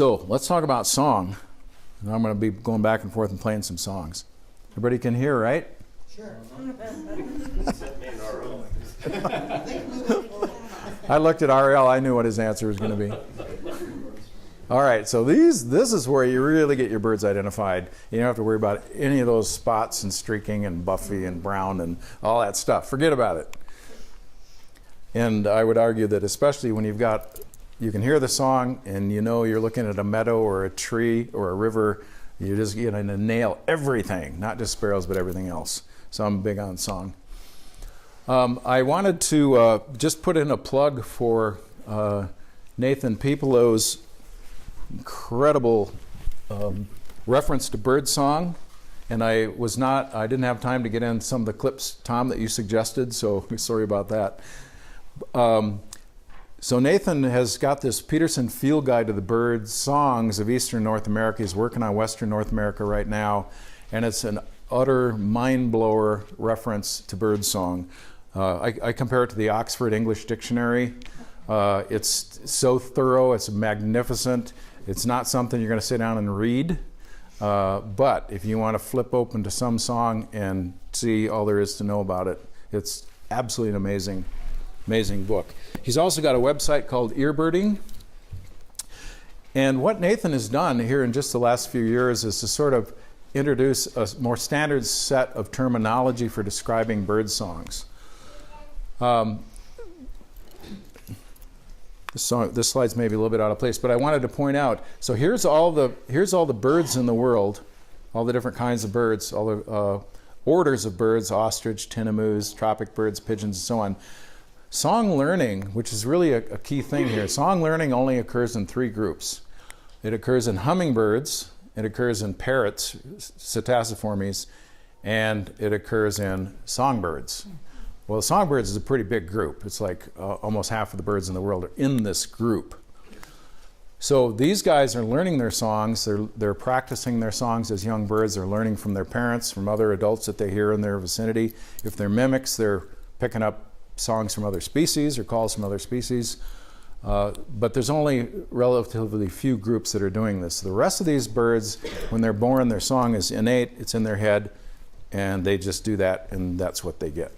So let's talk about song. And I'm going to be going back and forth and playing some songs. Everybody can hear, right? Sure. I looked at RL, I knew what his answer was going to be. All right, so this is where you really get your birds identified. You don't have to worry about any of those spots and streaking and buffy and brown and all that stuff. Forget about it. And I would argue that especially when you can hear the song and you know you're looking at a meadow or a tree or a river, you're just going to nail everything, not just sparrows, but everything else. So I'm big on song. I wanted to just put in a plug for Nathan Pipolo's incredible reference to bird song. And I didn't have time to get in some of the clips, Tom, that you suggested, so sorry about that. So Nathan has got this Peterson Field Guide to the Bird Songs of Eastern North America. He's working on Western North America right now, and it's an utter mind-blower reference to bird song. I compare it to the Oxford English Dictionary. It's so thorough, it's magnificent. It's not something you're going to sit down and read, but if you want to flip open to some song and see all there is to know about it, it's absolutely an amazing book. He's also got a website called Earbirding. And what Nathan has done here in just the last few years is to sort of introduce a more standard set of terminology for describing bird songs. This slide's maybe a little bit out of place, but I wanted to point out, so here's all the birds in the world, all the different kinds of birds, all the orders of birds, ostrich, tinamous, tropic birds, pigeons, and so on. Song learning, which is really a key thing here, song learning only occurs in 3 groups. It occurs in hummingbirds, it occurs in parrots, psittaciformes, and it occurs in songbirds. Well, the songbirds is a pretty big group. It's like almost half of the birds in the world are in this group. So these guys are learning their songs. They're practicing their songs as young birds. They're learning from their parents, from other adults that they hear in their vicinity. If they're mimics, they're picking up songs from other species or calls from other species. But there's only relatively few groups that are doing this. The rest of these birds, when they're born, their song is innate. It's in their head, and they just do that, and that's what they get.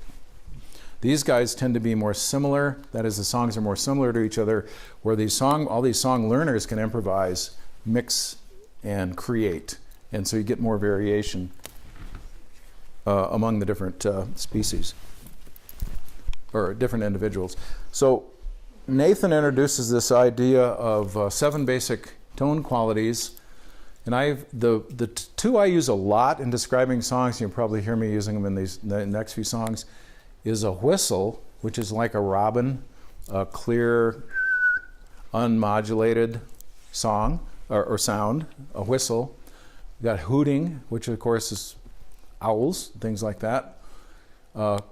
These guys tend to be more similar. That is, the songs are more similar to each other, where all these song learners can improvise, mix, and create. And so you get more variation among the different species or different individuals. So Nathan introduces this idea of 7 basic tone qualities. And the 2 I use a lot in describing songs, you'll probably hear me using them in the next few songs, is a whistle, which is like a robin, a clear, unmodulated song or sound, a whistle. You got hooting, which of course is owls, things like that.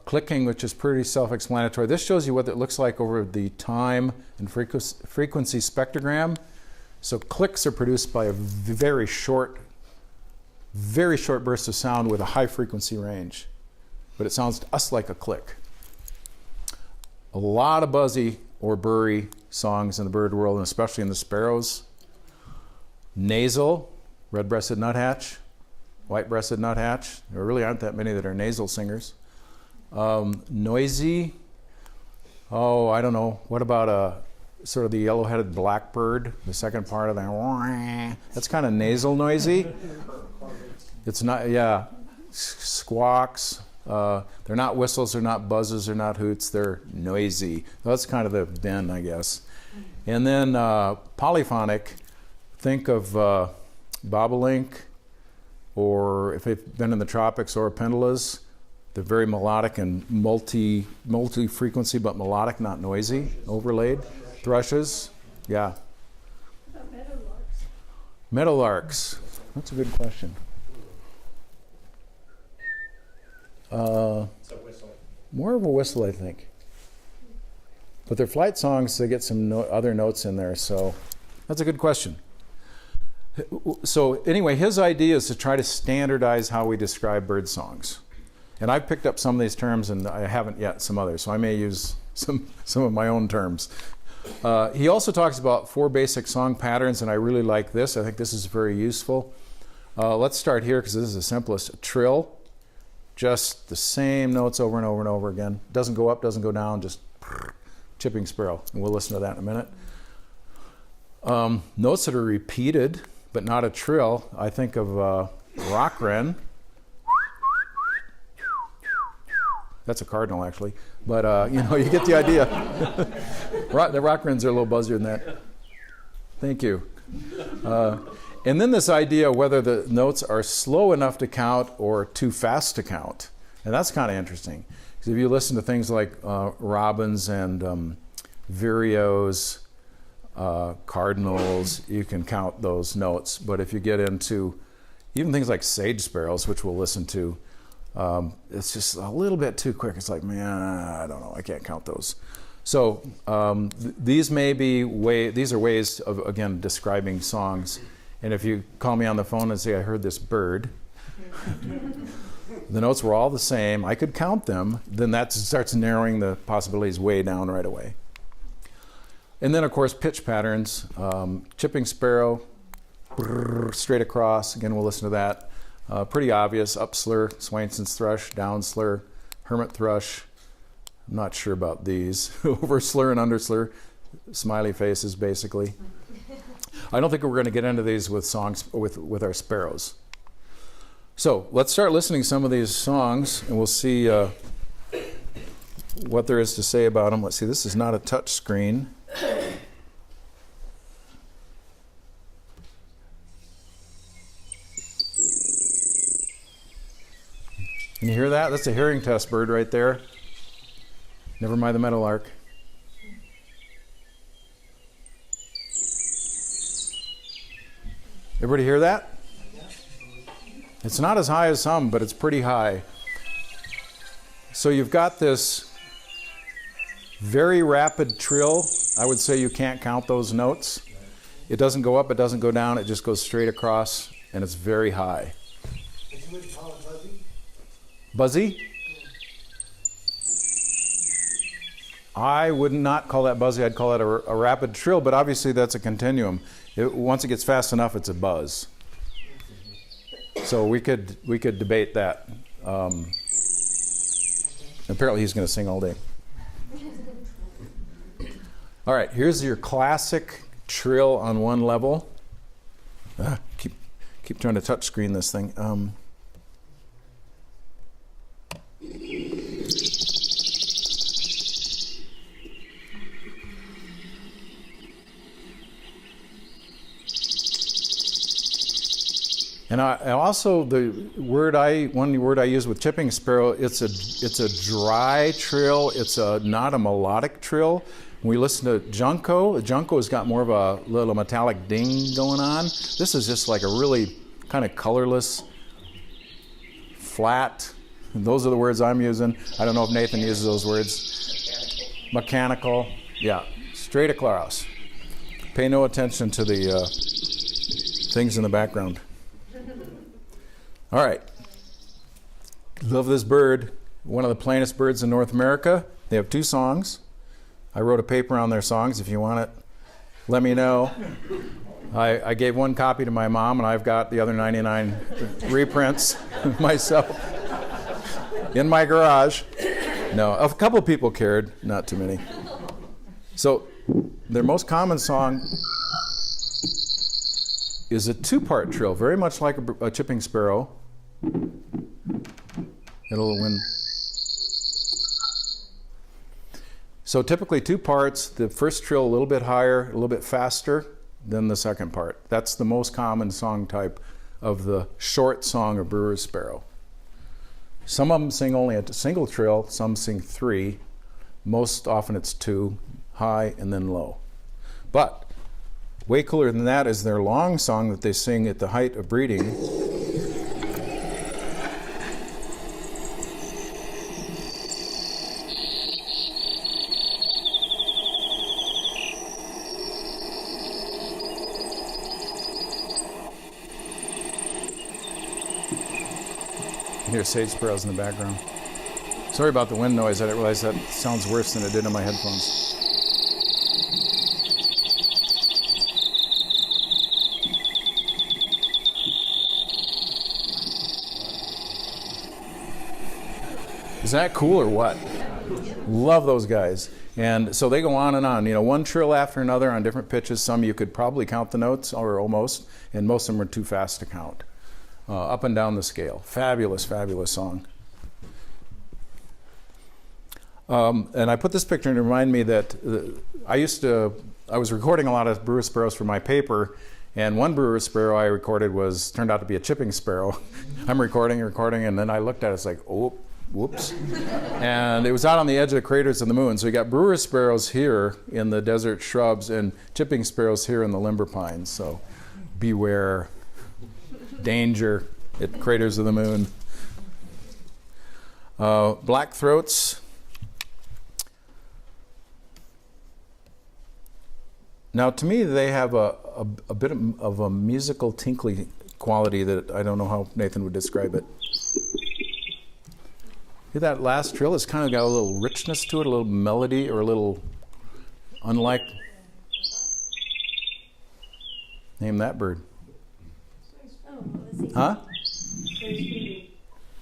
Clicking, which is pretty self-explanatory. This shows you what it looks like over the time and frequency spectrogram. So clicks are produced by a very short burst of sound with a high frequency range. But it sounds to us like a click. A lot of buzzy or burry songs in the bird world, and especially in the sparrows. Nasal, red-breasted nuthatch, white-breasted nuthatch. There really aren't that many that are nasal singers. Noisy, I don't know. What about sort of the yellow-headed blackbird, the second part of that? That's kind of nasal noisy. It's not, yeah, squawks. They're not whistles, they're not buzzes, they're not hoots, they're noisy. That's kind of the bend, I guess. And then polyphonic, think of bobolink, or if they've been in the tropics, or pendulas. They're very melodic and multi-frequency, but melodic, not noisy, overlaid. Thrushes, yeah. What about meadowlarks? Meadowlarks, that's a good question. It's a whistle. More of a whistle, I think. But their flight songs, they get some other notes in there, so that's a good question. So anyway, his idea is to try to standardize how we describe bird songs. And I've picked up some of these terms, and I haven't yet some others, so I may use some of my own terms. He also talks about 4 basic song patterns, and I really like this. I think this is very useful. Let's start here because this is the simplest. A trill, just the same notes over and over and over again. Doesn't go up, doesn't go down, just chipping sparrow. And we'll listen to that in a minute. Notes that are repeated, but not a trill. I think of rock wren. That's a cardinal, actually. But, you get the idea. The rock wrens are a little buzzier than that. Thank you. And then this idea whether the notes are slow enough to count or too fast to count. And that's kind of interesting. Because if you listen to things like robins and vireos, cardinals, you can count those notes. But if you get into even things like sage sparrows, which we'll listen to, it's just a little bit too quick. It's like, man, I don't know, I can't count those. So these are ways of, again, describing songs. And if you call me on the phone and say, I heard this bird, the notes were all the same, I could count them, then that starts narrowing the possibilities way down right away. And then, of course, pitch patterns, chipping sparrow, brrr, straight across. Again, we'll listen to that. Pretty obvious, up slur, Swainson's thrush, down slur, hermit thrush. I'm not sure about these. Over slur and under slur, smiley faces, basically. I don't think we're going to get into these with songs with our sparrows. So let's start listening to some of these songs, and we'll see what there is to say about them. Let's see, this is not a touch screen. Can you hear that? That's a hearing test bird right there. Never mind the meadowlark. Everybody hear that? It's not as high as some, but it's pretty high. So you've got this very rapid trill. I would say you can't count those notes. It doesn't go up, it doesn't go down, it just goes straight across, and it's very high. Buzzy? I would not call that buzzy. I'd call it a rapid trill, but obviously that's a continuum. Once it gets fast enough, it's a buzz. So we could debate that. Apparently he's going to sing all day. All right, here's your classic trill on one level. Keep trying to touch screen this thing. And I also, one word I use with chipping sparrow, it's a dry trill. It's not a melodic trill. When we listen to junco, junco's got more of a little metallic ding going on. This is just like a really kind of colorless, flat. Those are the words I'm using. I don't know if Nathan uses those words. Mechanical. Yeah, straight across. Pay no attention to the things in the background. All right. Love this bird. One of the plainest birds in North America. They have 2 songs. I wrote a paper on their songs. If you want it, let me know. I gave 1 copy to my mom, and I've got the other 99 reprints myself in my garage. No, a couple people cared, not too many. So their most common song is a 2-part trill, very much like a chipping sparrow. It'll win. So typically 2 parts, the first trill a little bit higher, a little bit faster than the second part. That's the most common song type of the short song of brewer's sparrow. Some of them sing only a single trill, some sing 3. Most often it's 2, high and then low. But way cooler than that is their long song that they sing at the height of breeding. Hear sage sparrows in the background. Sorry about the wind noise. I didn't realize that sounds worse than it did in my headphones. Isn't that cool or what? Love those guys. And so they go on and on, one trill after another on different pitches. Some you could probably count the notes, or almost, and most of them are too fast to count. Up and down the scale. Fabulous, fabulous song. And I put this picture to remind me that I was recording a lot of brewer sparrows for my paper, and one brewer sparrow I recorded turned out to be a chipping sparrow. I'm recording, and then I looked at it, it's like, oh, whoops. And it was out on the edge of the craters of the moon. So you got brewer sparrows here in the desert shrubs and chipping sparrows here in the limber pines. So beware, danger at craters of the moon. Black throats. Now, to me, they have a bit of a musical tinkly quality that I don't know how Nathan would describe it. Hear that last trill? It's kind of got a little richness to it, a little melody, or a little unlike. Name that bird. Huh?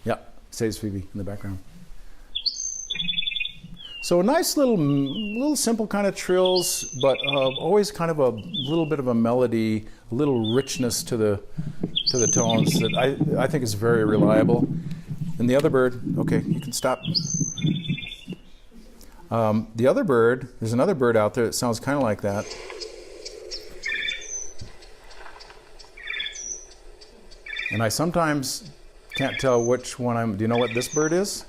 Yeah, says Phoebe in the background. So nice little simple kind of trills, but always kind of a little bit of a melody, a little richness to the tones that I think is very reliable. And the other bird, okay, you can stop. The other bird, there's another bird out there that sounds kind of like that. And I sometimes can't tell which one do you know what this bird is?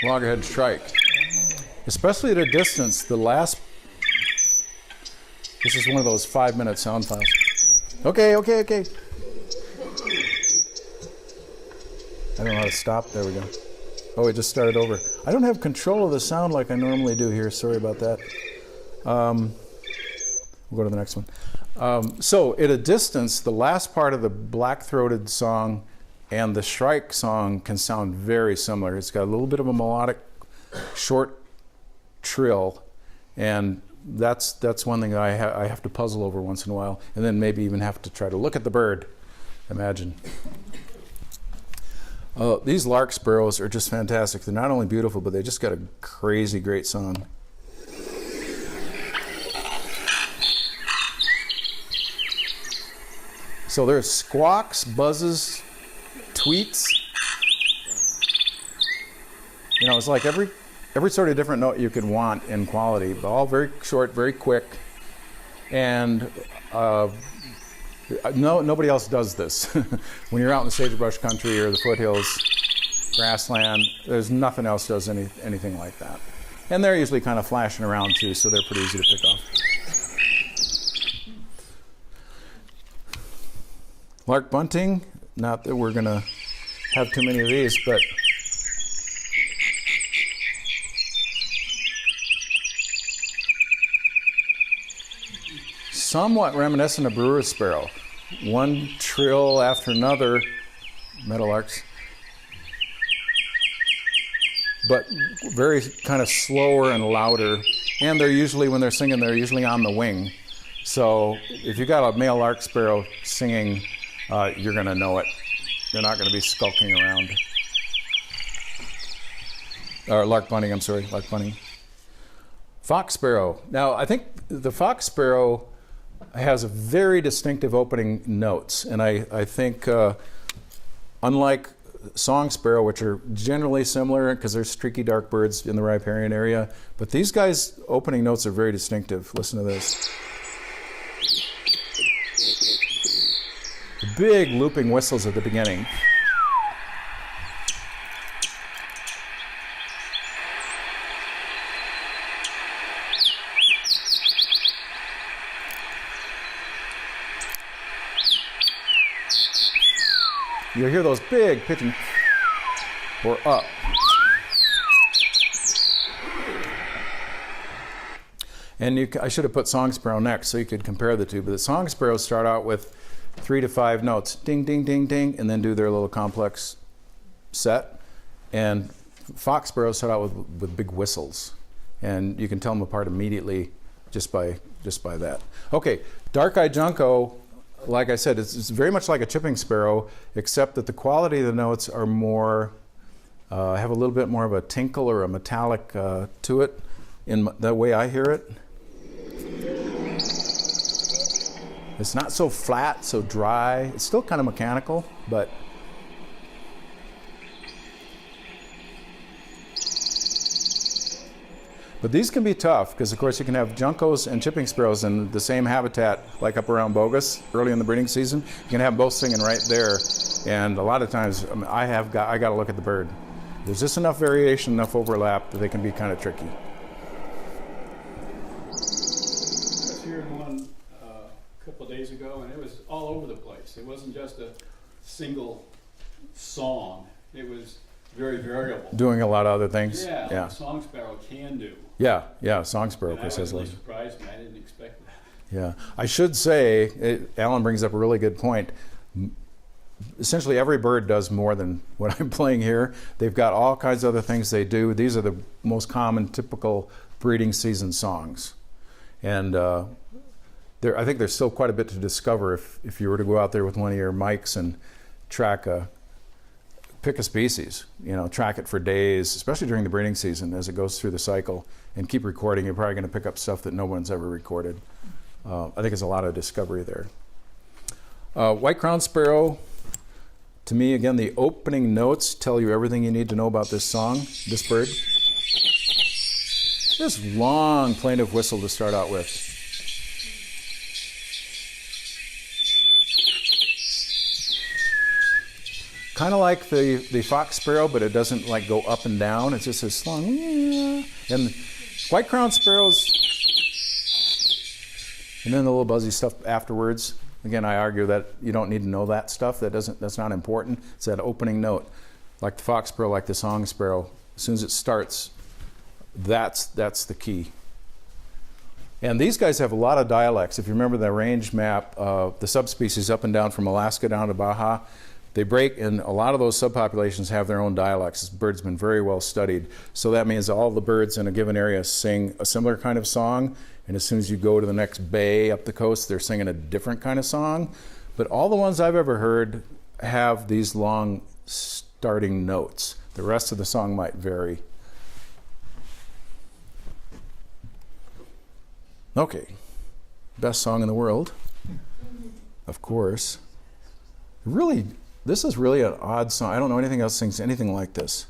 Loggerhead shrike. Especially at a distance, this is one of those 5-minute sound files. Okay. I don't know how to stop. There we go. Oh, it just started over. I don't have control of the sound like I normally do here. Sorry about that. We'll go to the next one. So at a distance, the last part of the black-throated song and the shrike song can sound very similar. It's got a little bit of a melodic, short trill, and that's one thing that I have to puzzle over once in a while, and then maybe even have to try to look at the bird. Imagine. These lark sparrows are just fantastic. They're not only beautiful, but they just got a crazy great song. So there's squawks, buzzes, tweets. It's like every sort of different note you could want in quality, but all very short, very quick. And nobody else does this. When you're out in the sagebrush country or the foothills, grassland, there's nothing else does anything like that. And they're usually kind of flashing around too, so they're pretty easy to pick off. Lark bunting, not that we're going to have too many of these, but somewhat reminiscent of brewer sparrow. One trill after another, meadowlarks, but very kind of slower and louder. And they're usually, when they're singing, they're usually on the wing. So if you got a male lark sparrow singing, you're going to know it. They're not going to be skulking around. Or lark bunting. Fox sparrow. Now, I think the fox sparrow has a very distinctive opening notes, and I think unlike song sparrow, which are generally similar because they're streaky dark birds in the riparian area, but these guys' opening notes are very distinctive. Listen to this. The big looping whistles at the beginning. You'll hear those big pitching or up. And I should have put song sparrow next so you could compare the two, but the song sparrows start out with 3 to 5 notes, ding, ding, ding, ding, and then do their little complex set. And fox sparrows start out with big whistles, and you can tell them apart immediately just by that. Okay, dark-eyed junco like I said, it's very much like a chipping sparrow, except that the quality of the notes are more, have a little bit more of a tinkle or a metallic to it, in the way I hear it. It's not so flat, so dry. It's still kind of mechanical, but these can be tough because, of course, you can have juncos and chipping sparrows in the same habitat, like up around Bogus early in the breeding season. You can have them both singing right there, and a lot of times I got to look at the bird. There's just enough variation, enough overlap that they can be kind of tricky. I was hearing one a couple of days ago, and it was all over the place. It wasn't just a single song. It was very variable. Doing a lot of other things. Yeah, like a song sparrow can do. Yeah, song sparrow. And that really surprised me. I didn't expect that. Yeah, I should say, Alan brings up a really good point. Essentially, every bird does more than what I'm playing here. They've got all kinds of other things they do. These are the most common, typical breeding season songs. And I think there's still quite a bit to discover if you were to go out there with one of your mics and pick a species, track it for days, especially during the breeding season as it goes through the cycle, and keep recording. You're probably going to pick up stuff that no one's ever recorded. I think there's a lot of discovery there. White-crowned sparrow, to me, again, the opening notes tell you everything you need to know about this song, this bird. This long plaintive whistle to start out with. Kind of like the fox sparrow, but it doesn't like go up and down. It's just this long. And white-crowned sparrows, and then the little buzzy stuff afterwards. Again, I argue that you don't need to know that stuff. That's not important. It's that opening note, like the fox sparrow, like the song sparrow. As soon as it starts, that's the key. And these guys have a lot of dialects. If you remember the range map, the subspecies up and down from Alaska down to Baja, they break, and a lot of those subpopulations have their own dialects. This bird's been very well studied. So that means all the birds in a given area sing a similar kind of song, and as soon as you go to the next bay up the coast, they're singing a different kind of song. But all the ones I've ever heard have these long starting notes. The rest of the song might vary. Okay, best song in the world, of course. Really, this is really an odd song. I don't know anything else sings anything like this.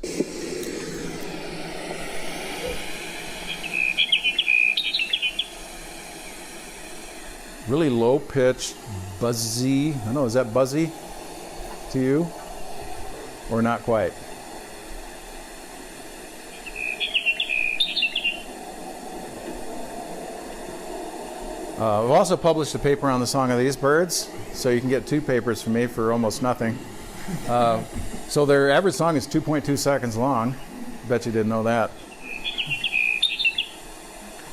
Really low-pitched, buzzy. I don't know, is that buzzy to you? Or not quite? I've also published a paper on the song of these birds, so you can get 2 papers from me for almost nothing. So their average song is 2.2 seconds long. Bet you didn't know that.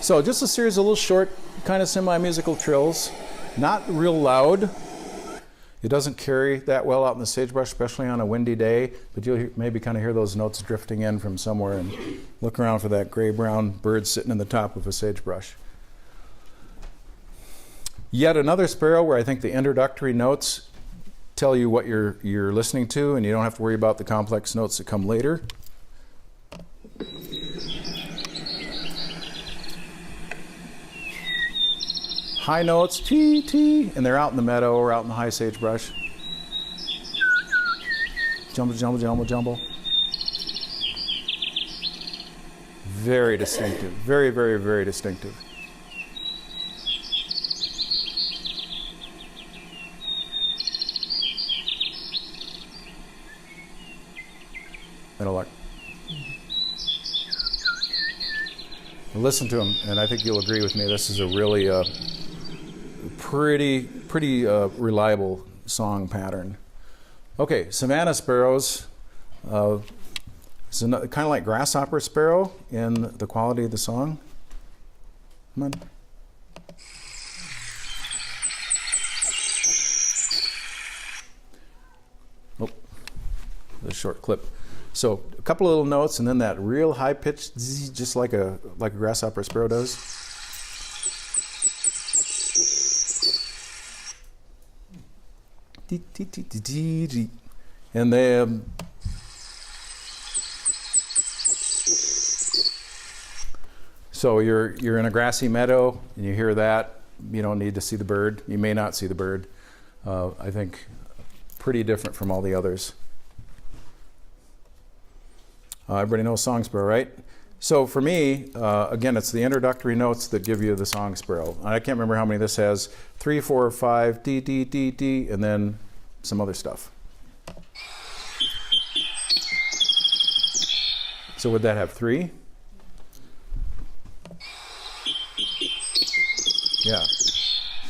So just a series of little short, kind of semi-musical trills. Not real loud. It doesn't carry that well out in the sagebrush, especially on a windy day, but you'll maybe kind of hear those notes drifting in from somewhere and look around for that gray-brown bird sitting in the top of a sagebrush. Yet another sparrow where I think the introductory notes tell you what you're listening to, and you don't have to worry about the complex notes that come later. High notes, tee, tee, and they're out in the meadow or out in the high sagebrush. Jumble, jumble, jumble, jumble. Very distinctive. Very, very, very distinctive. Meadowlark. Listen to him, and I think you'll agree with me. This is a really pretty reliable song pattern. Okay, savanna sparrows. It's kind of like grasshopper sparrow in the quality of the song. Come on. Oh, a short clip. So a couple of little notes, and then that real high-pitched zzz, just like a grasshopper sparrow does. And they so you're in a grassy meadow and you hear that. You don't need to see the bird. You may not see the bird. I think pretty different from all the others. Everybody knows song sparrow, right? So for me, again, it's the introductory notes that give you the song sparrow. I can't remember how many this has. 3, 4, 5, D, D, D, D, and then some other stuff. So would that have 3? Yeah.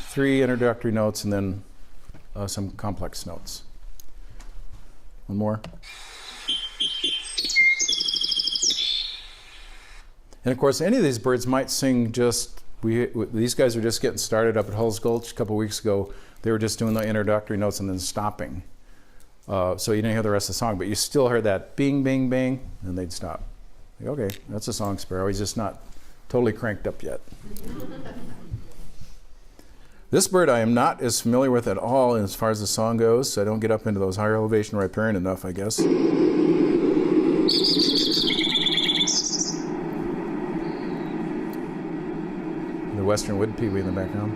3 introductory notes and then some complex notes. One more. And of course, any of these birds might sing just, these guys are just getting started up at Hull's Gulch a couple weeks ago. They were just doing the introductory notes and then stopping. So you didn't hear the rest of the song, but you still heard that bing, bing, bing, and they'd stop. Like, okay, that's a song sparrow. He's just not totally cranked up yet. This bird I am not as familiar with at all as far as the song goes, so I don't get up into those higher elevation riparian enough, I guess. The western wood pewee in the background.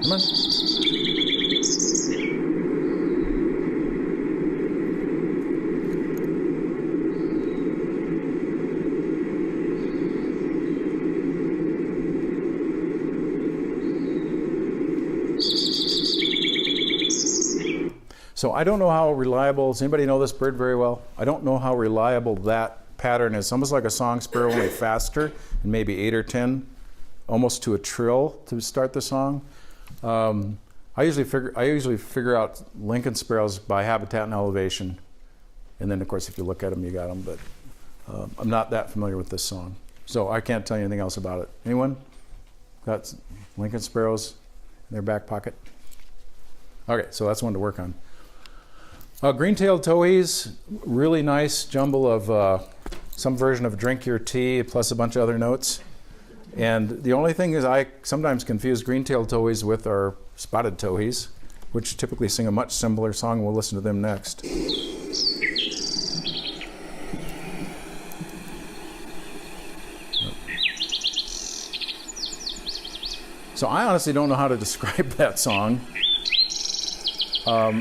Come on. So I don't know how reliable, does anybody know this bird very well? I don't know how reliable that pattern is. It's almost like a song sparrow, only faster, and maybe 8 or 10, almost to a trill to start the song. I usually figure out Lincoln sparrows by habitat and elevation. And then of course if you look at them, you got them, but I'm not that familiar with this song. So I can't tell you anything else about it. Anyone got Lincoln sparrows in their back pocket? Okay, so that's one to work on. Green-tailed towhees, really nice jumble of some version of Drink Your Tea plus a bunch of other notes. And the only thing is I sometimes confuse green-tailed towhees with our spotted towhees, which typically sing a much similar song. We'll listen to them next. So I honestly don't know how to describe that song.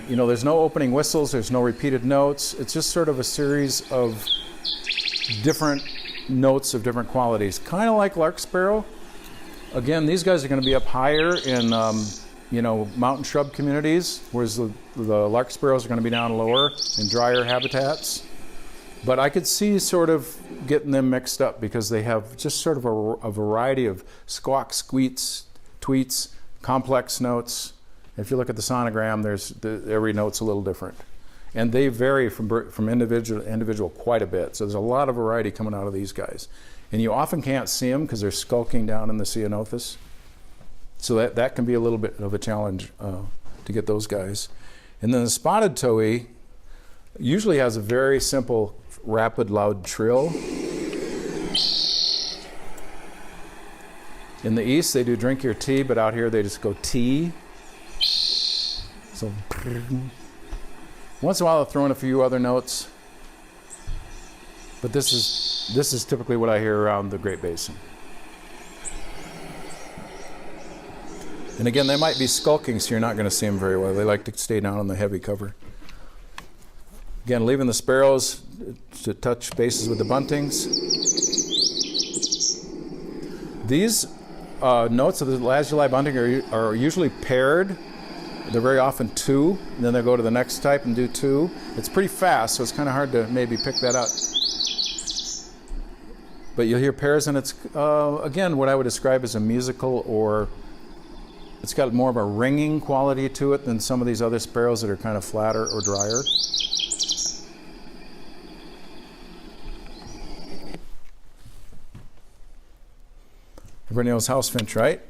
There's no opening whistles, there's no repeated notes. It's just sort of a series of different notes of different qualities. Kind of like larkspur. Again, these guys are going to be up higher in, mountain shrub communities, whereas the larkspurs are going to be down lower in drier habitats. But I could see sort of getting them mixed up because they have just sort of a variety of squawks, squeaks, tweets, complex notes. If you look at the sonogram, every note's a little different. And they vary from individual to individual quite a bit. So there's a lot of variety coming out of these guys. And you often can't see them because they're skulking down in the ceanothus. So that can be a little bit of a challenge to get those guys. And then the spotted towhee usually has a very simple, rapid, loud trill. In the east, they do Drink Your Tea, but out here they just go tea. So once in a while, I'll throw in a few other notes, but this is typically what I hear around the Great Basin. And again, they might be skulking, so you're not going to see them very well. They like to stay down on the heavy cover. Again, leaving the sparrows to touch bases with the buntings. These notes of the last July bunting are usually paired. They're very often 2, and then they'll go to the next type and do 2. It's pretty fast, so it's kind of hard to maybe pick that up. But you'll hear pairs, and it's, again, what I would describe as a musical, or it's got more of a ringing quality to it than some of these other sparrows that are kind of flatter or drier. Everybody knows house finch, right?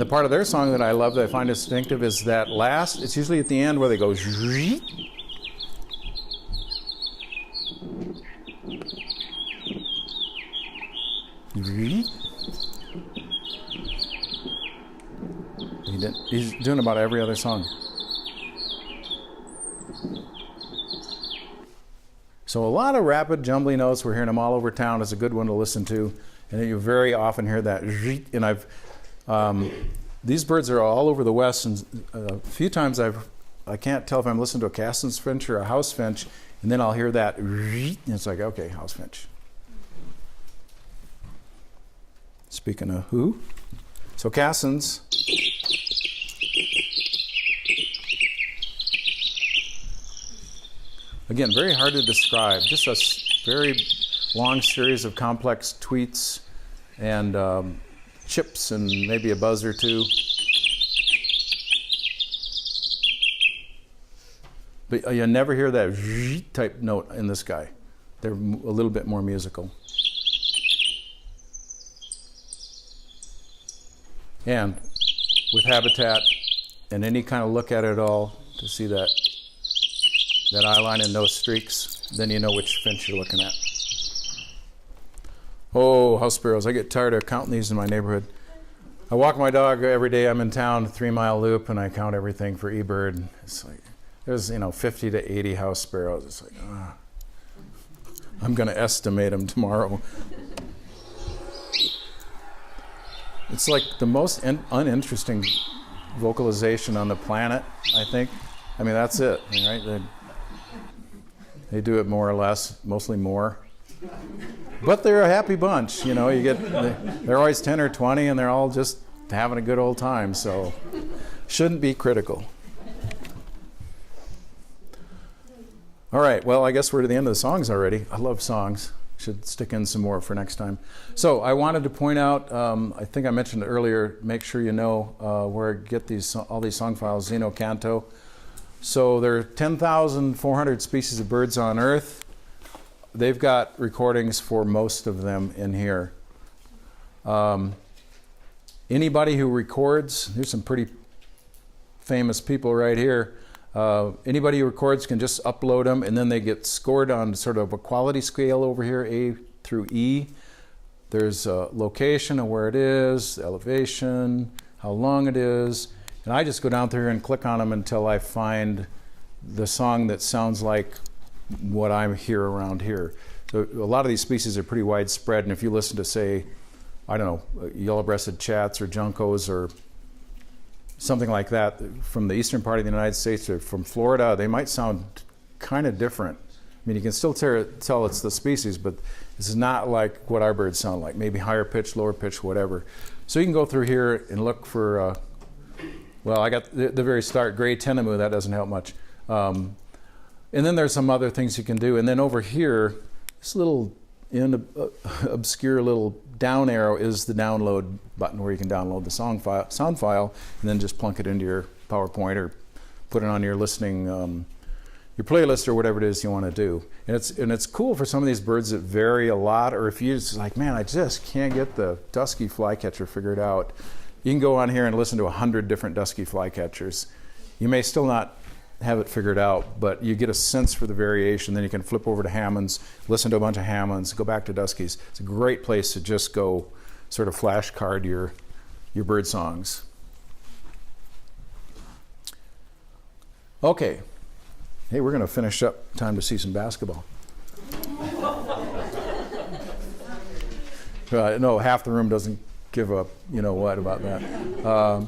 And the part of their song that I love, that I find distinctive, is that last, it's usually at the end where they go zhreet. Zhreet. He's doing about every other song. So a lot of rapid, jumbly notes. We're hearing them all over town. It's a good one to listen to. And you very often hear that zhreet. And these birds are all over the West. And a few times I can't tell if I'm listening to a Cassin's finch or a house finch. And then I'll hear that zhreet. And it's like, okay, house finch. Speaking of who? So Cassin's. Again, very hard to describe. Just a very long series of complex tweets and chips and maybe a buzz or two. But you never hear that zhit type note in this guy. They're a little bit more musical. And with habitat and any kind of look at it all, to see that eye line and those streaks, then you know which finch you're looking at. Oh, house sparrows. I get tired of counting these in my neighborhood. I walk my dog every day. I'm in town, 3-mile loop, and I count everything for eBird. It's like, there's 50 to 80 house sparrows. It's like, I'm going to estimate them tomorrow. It's like the most uninteresting vocalization on the planet, I think. I mean, that's it, right? They do it more or less, mostly more. But they're a happy bunch, they're always 10 or 20 and they're all just having a good old time, so shouldn't be critical. All right, well, I guess we're to the end of the songs already. I love songs. Should stick in some more for next time. So I wanted to point out, I think I mentioned it earlier, make sure you know where I get all these song files, Zeno Canto. So there are 10,400 species of birds on Earth. They've got recordings for most of them in here. Anybody who records, there's some pretty famous people right here. Anybody who records can just upload them, and then they get scored on sort of a quality scale over here, A through E. There's a location of where it is, elevation, how long it is. And I just go down through here and click on them until I find the song that sounds like what I hear around here. So a lot of these species are pretty widespread, and if you listen to, say, I don't know, yellow-breasted chats or juncos or something like that from the eastern part of the United States or from Florida, they might sound kind of different. I mean, you can still tell it's the species, but this is not like what our birds sound like, maybe higher pitch, lower pitch, whatever. So you can go through here and look for, well, I got the very start, gray tinamou, that doesn't help much. And then there's some other things you can do. And then over here, this little obscure little down arrow is the download button where you can download the sound file and then just plunk it into your PowerPoint or put it on your listening, your playlist or whatever it is you want to do. And it's cool for some of these birds that vary a lot, or if you're just like, man, I just can't get the dusky flycatcher figured out. You can go on here and listen to 100 different dusky flycatchers. You may still not have it figured out, but you get a sense for the variation. Then you can flip over to Hammonds, listen to a bunch of Hammonds, go back to Duskies. It's a great place to just go sort of flashcard your bird songs. Okay. Hey, we're going to finish up. Time to see some basketball. No, half the room doesn't give a what about that.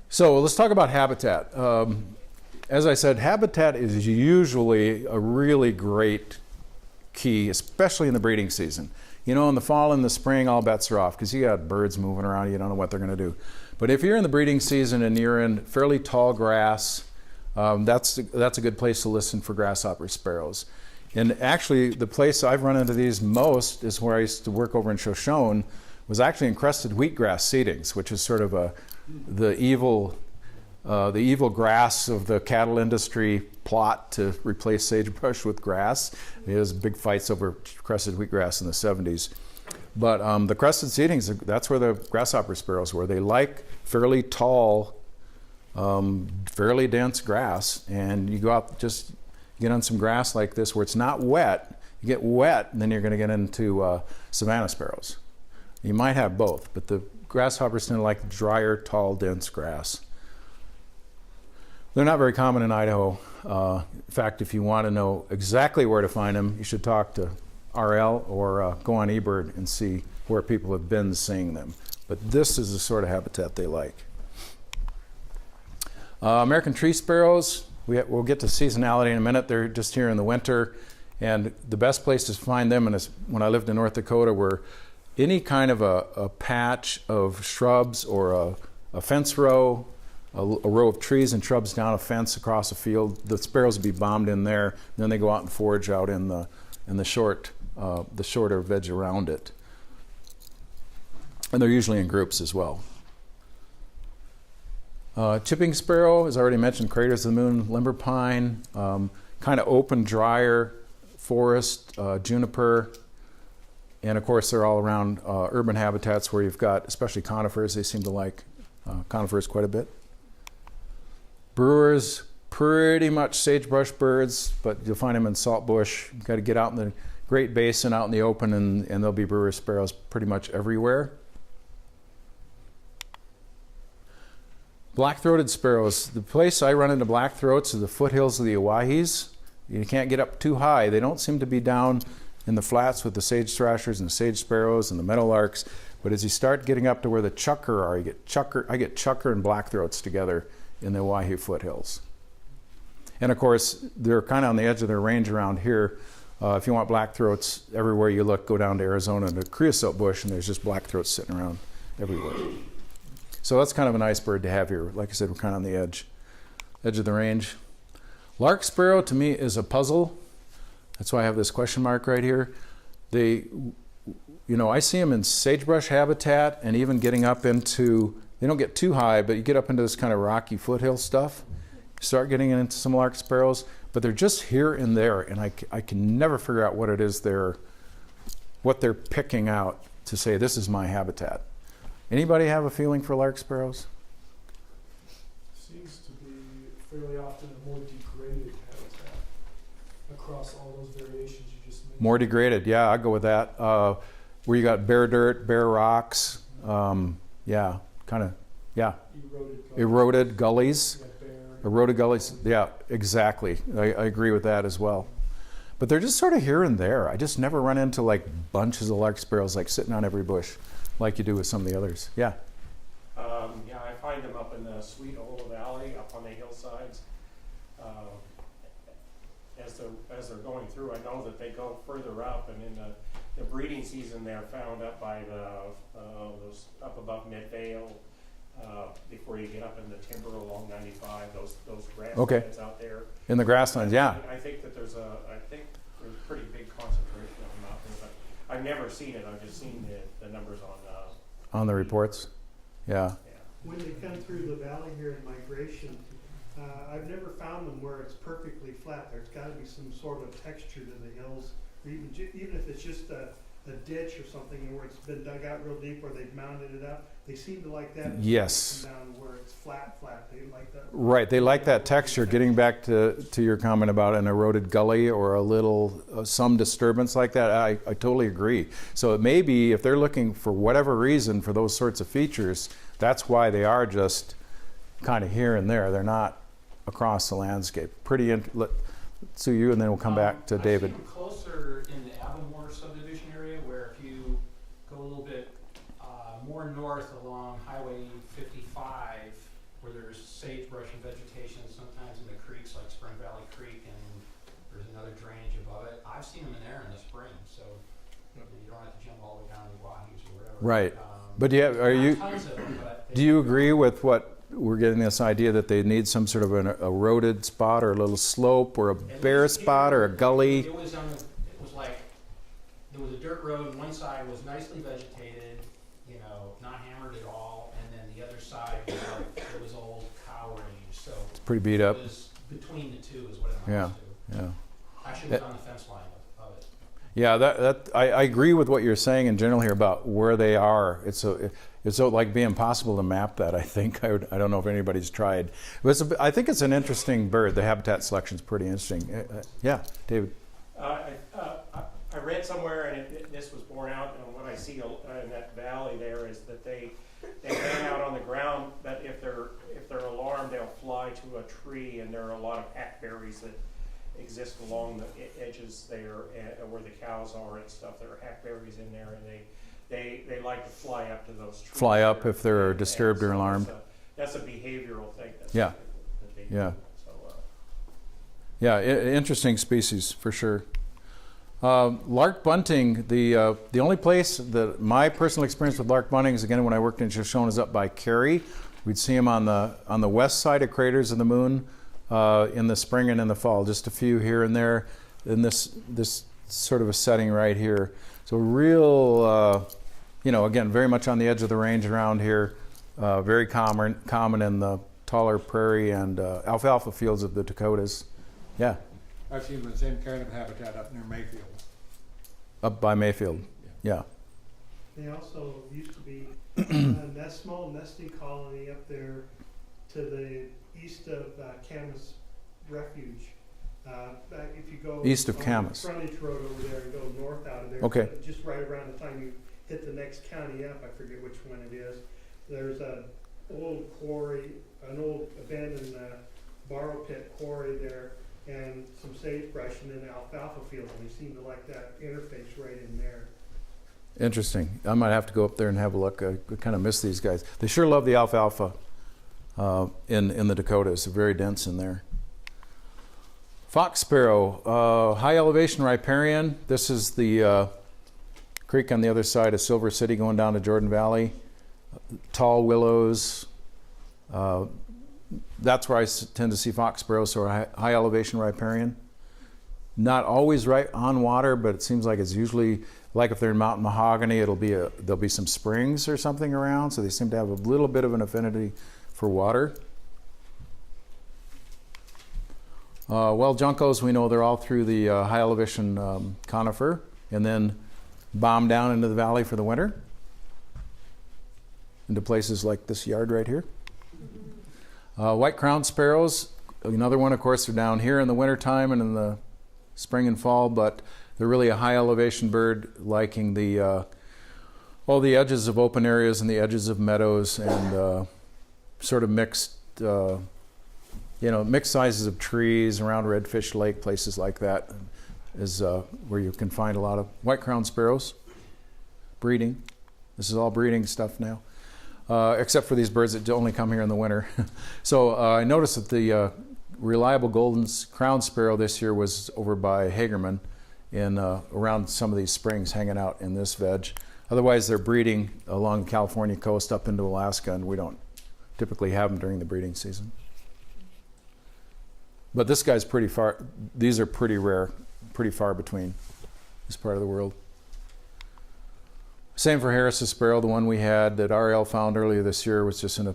So let's talk about habitat. As I said, habitat is usually a really great key, especially in the breeding season. In the fall and the spring, all bets are off because you got birds moving around. You don't know what they're going to do. But if you're in the breeding season and you're in fairly tall grass, that's a good place to listen for grasshopper sparrows. And actually, the place I've run into these most is where I used to work over in Shoshone, was actually in crested wheatgrass seedings, which is sort of the evil grass of the cattle industry plot to replace sagebrush with grass. There's big fights over crested wheatgrass in the 70s. But the crested seedings, that's where the grasshopper sparrows were. They like fairly tall, fairly dense grass. And you go out, just get on some grass like this where it's not wet. You get wet, and then you're going to get into savanna sparrows. You might have both, but the grasshoppers tend to like drier, tall, dense grass. They're not very common in Idaho. In fact, if you want to know exactly where to find them, you should talk to RL or go on eBird and see where people have been seeing them. But this is the sort of habitat they like. American tree sparrows, we'll get to seasonality in a minute. They're just here in the winter. And the best places to find them, and when I lived in North Dakota, were any kind of a patch of shrubs or a fence row, a row of trees and shrubs down a fence across a field. The sparrows would be bombed in there. And then they go out and forage out in the shorter veg around it. And they're usually in groups as well. Chipping sparrow, as I already mentioned, craters of the moon, limber pine, kind of open, drier forest, juniper. And of course, they're all around urban habitats where you've got, especially conifers. They seem to like conifers quite a bit. Brewers, pretty much sagebrush birds, but you'll find them in saltbush. You've got to get out in the Great Basin, out in the open, and there'll be brewer sparrows pretty much everywhere. Black-throated sparrows. The place I run into black-throats is the foothills of the Owyhees. You can't get up too high. They don't seem to be down in the flats with the sage thrashers and the sage sparrows and the meadowlarks. But as you start getting up to where the chukar are, I get chukar and black-throats together in the Owyhee foothills. And of course, they're kind of on the edge of their range around here. If you want black-throats, everywhere you look, go down to Arizona to creosote bush, and there's just black-throats sitting around everywhere. So that's kind of a nice bird to have here. Like I said, we're kind of on the edge of the range. Lark sparrow, to me, is a puzzle. That's why I have this question mark right here. I see them in sagebrush habitat, and even getting up into, they don't get too high, but you get up into this kind of rocky foothill stuff. You start getting into some lark sparrows, but they're just here and there, and I can never figure out what it is what they're picking out to say, this is my habitat. Anybody have a feeling for lark sparrows? Seems to be fairly often a more degraded habitat across all those variations you just mentioned. More degraded, yeah, I'll go with that. Where you got bare dirt, bare rocks, eroded gullies. Eroded gullies, yeah, exactly. I agree with that as well. But they're just sort of here and there. I just never run into like bunches of lark sparrows like sitting on every bush like you do with some of the others. Yeah? I find them up in the Sweet Hole Valley, up on the hillsides. As they're going through, I know that they go further up, and in the breeding season they're found up by those up above Midvale. Before you get up in the timber along 95, those grasslands out there. In the grasslands, yeah. I think that there's a pretty big concentration of them out there, but I've never seen it. I've just seen the numbers on the reports. Yeah. When they come through the valley here in migration, I've never found them where it's perfectly flat. There's got to be some sort of texture to the hills, or even if it's just a ditch or something where it's been dug out real deep, where they've mounded it up. They seem to like that. Yes. Down where it's flat. They like that. Right. They like that texture. Getting back to your comment about an eroded gully or a little some disturbance like that, I totally agree. So it may be, if they're looking for whatever reason for those sorts of features, that's why they are just kind of here and there. They're not across the landscape. Sue, you, and then we'll come back to David. I've seen them closer in the Avamore subdivision area, where if you go a little bit more north along Highway 55, where there's sagebrush and vegetation, sometimes in the creeks like Spring Valley Creek, and there's another drainage above it. I've seen them in there in the spring, so you don't have to jump all the way down to the Owyhees or whatever. Right. But do you agree with what we're getting, this idea that they need some sort of an eroded spot or a little slope or a bare spot or a gully? It was like there was a dirt road, and one side was nicely vegetated, not hammered at all, and then the other side was like, it was old cow range, so it's pretty beat up. It was between the two is what it amounts to. Yeah. Actually, it was on the fence line of it. Yeah, I agree with what you're saying in general here about where they are. It's so like be impossible to map that. I think I don't know if anybody's tried. But I think it's an interesting bird. The habitat selection is pretty interesting. Yeah, David. I read somewhere, and this was borne out, and what I see in that valley there is that they hang out on the ground, but if they're alarmed, they'll fly to a tree, and there are a lot of hackberries that exist along the edges there where the cows are and stuff. There are hackberries in there, and they like to fly up to those trees. Fly up if they're disturbed or alarmed. That's a behavioral thing. Yeah. That they Yeah. do. So, Yeah, interesting species for sure. Lark bunting, the only place that my personal experience with lark bunting is, again, when I worked in Shoshone, is up by Cary. We'd see them on the west side of Craters of the Moon in the spring and in the fall, just a few here and there in this sort of a setting right here. So real, again, very much on the edge of the range around here, very common in the taller prairie and alfalfa fields of the Dakotas. Yeah. I've seen the same kind of habitat up near Mayfield. Up by Mayfield, yeah. They also used to be a small nesting colony up there to the east of Camas Refuge. If you go East of on Camas. the frontage road over there and go north out of there, Okay. just right around the time you hit the next county up, I forget which one it is, there's an old quarry, an old abandoned borrow pit quarry there, and some sagebrush and then alfalfa fields, and they seem to like that interface right in there. Interesting. I might have to go up there and have a look. I kind of miss these guys. They sure love the alfalfa in the Dakotas. They're very dense in there. Fox sparrow, high elevation riparian. This is the creek on the other side of Silver City going down to Jordan Valley. Tall willows. That's where I tend to see fox sparrows, so high elevation riparian. Not always right on water, but it seems like it's usually, like if they're in mountain mahogany, there'll be some springs or something around, so they seem to have a little bit of an affinity for water. Juncos, we know they're all through the high elevation conifer, and then bomb down into the valley for the winter, into places like this yard right here. White-crowned sparrows, another one, of course, they're down here in the wintertime and in the spring and fall, but they're really a high elevation bird, liking all the edges of open areas and the edges of meadows and sort of mixed sizes of trees around Redfish Lake, places like that is where you can find a lot of white-crowned sparrows breeding. This is all breeding stuff now. Except for these birds that only come here in the winter. So I noticed that the reliable golden crowned sparrow this year was over by Hagerman in around some of these springs, hanging out in this veg. Otherwise, they're breeding along the California coast up into Alaska, and we don't typically have them during the breeding season. But this guy's pretty far. These are pretty rare, pretty far between this part of the world. Same for Harris's sparrow. The one we had that RL found earlier this year was just in a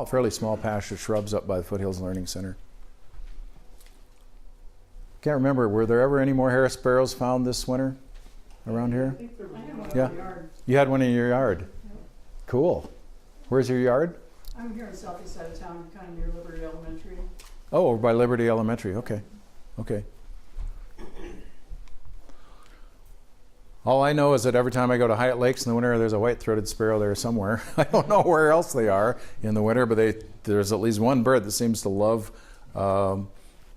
fairly small patch of shrubs up by the Foothills Learning Center. Can't remember, were there ever any more Harris sparrows found this winter around here? I think there was I have one one Yeah. in the yard. You had one in your yard? Cool. Where's your yard? I'm here on the southeast side of town, kind of near Liberty Elementary. Oh, over by Liberty Elementary. Okay. All I know is that every time I go to Hyatt Lakes in the winter, there's a white-throated sparrow there somewhere. I don't know where else they are in the winter, but there's at least one bird that seems to love.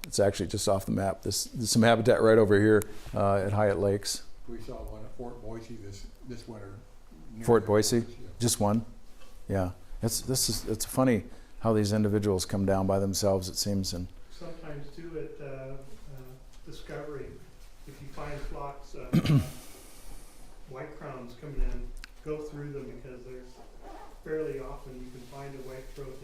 It's actually just off the map. There's some habitat right over here at Hyatt Lakes. We saw one at Fort Boise this winter. Fort Boise, just one. Yeah, it's funny how these individuals come down by themselves. It seems, and sometimes too at Discovery, if you find flocks of white crowns coming in, go through them, because there's fairly often you can find a white throat.